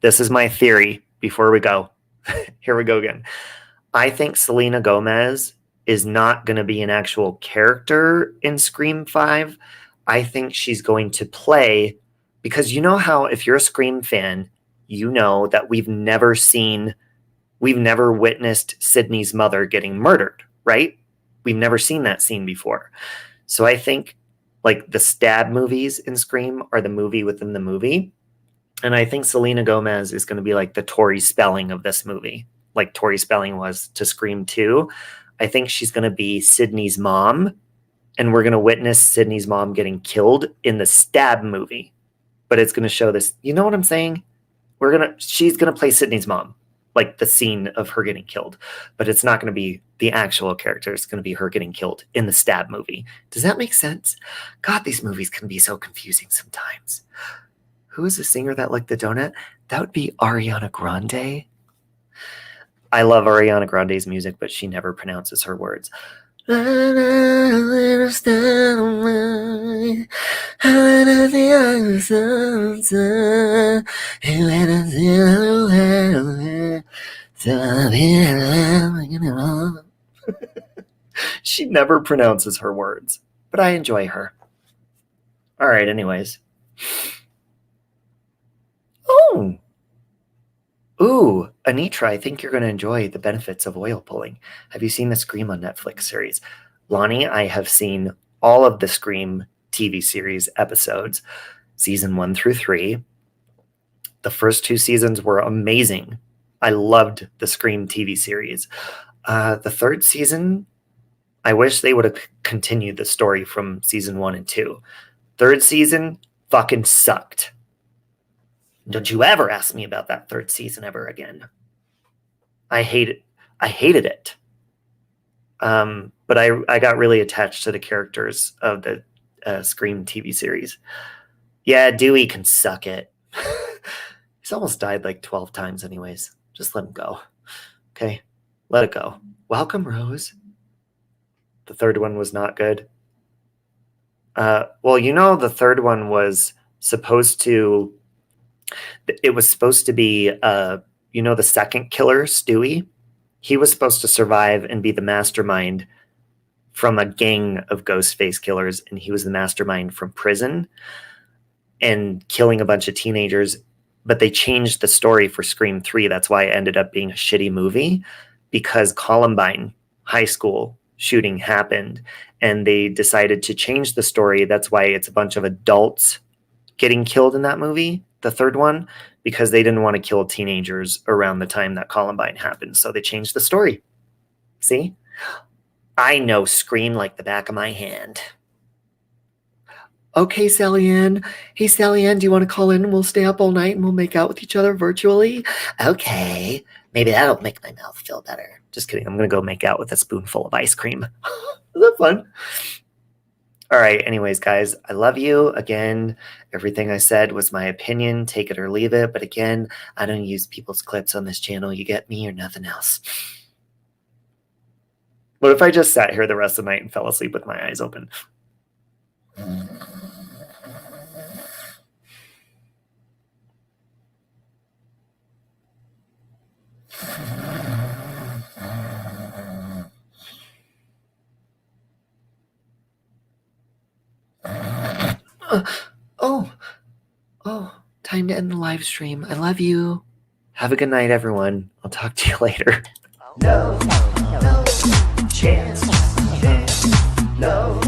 This is my theory before we go. Here we go again. I think Selena Gomez is not going to be an actual character in Scream 5. I think she's going to play, because you know how if you're a Scream fan, you know that we've never witnessed Sydney's mother getting murdered, right? We've never seen that scene before. So I think, like, the stab movies in Scream are the movie within the movie. And I think Selena Gomez is going to be like the Tori Spelling of this movie, like Tori Spelling was to Scream 2. I think she's going to be Sydney's mom, and we're going to witness Sydney's mom getting killed in the Stab movie. But it's going to show this. You know what I'm saying? She's going to play Sydney's mom, like the scene of her getting killed. But it's not going to be the actual character. It's going to be her getting killed in the Stab movie. Does that make sense? God, these movies can be so confusing sometimes. Who is the singer that licked the donut? That would be Ariana Grande. I love Ariana Grande's music, but she never pronounces her words. She never pronounces her words, but I enjoy her. All right, anyways. Oh. Ooh, Anitra, I think you're going to enjoy the benefits of oil pulling. Have you seen the Scream on Netflix series? Lonnie, I have seen all of the Scream TV series episodes, season 1 through 3. The first 2 seasons were amazing. I loved the Scream TV series. The 3rd season, I wish they would have continued the story from season 1 and 2. 3rd season fucking sucked. Don't you ever ask me about that 3rd season ever again. I hated it. But I got really attached to the characters of the Scream TV series. Yeah, Dewey can suck it. He's almost died like 12 times anyways. Just let him go. Okay? Let it go. Welcome, Rose. The 3rd one was not good. Well, you know, the 3rd one was supposed to... It was supposed to be, you know, the second killer, Stewie. He was supposed to survive and be the mastermind from a gang of Ghostface killers, and he was the mastermind from prison and killing a bunch of teenagers. But they changed the story for Scream 3. That's why it ended up being a shitty movie, because Columbine High School shooting happened, and they decided to change the story. That's why it's a bunch of adults getting killed in that movie, the 3rd one, because they didn't want to kill teenagers around the time that Columbine happened. So they changed the story. See? I know Scream like the back of my hand. Okay, Sally Ann. Hey, Sally Ann, do you want to call in and we'll stay up all night and we'll make out with each other virtually? Okay. Maybe that'll make my mouth feel better. Just kidding. I'm going to go make out with a spoonful of ice cream. Is that fun? All right. Anyways, guys, I love you. Again, everything I said was my opinion. Take it or leave it. But again, I don't use people's clips on this channel. You get me or nothing else. What if I just sat here the rest of the night and fell asleep with my eyes open? Oh, time to end the live stream. I love you. Have a good night, everyone. I'll talk to you later. No chance. No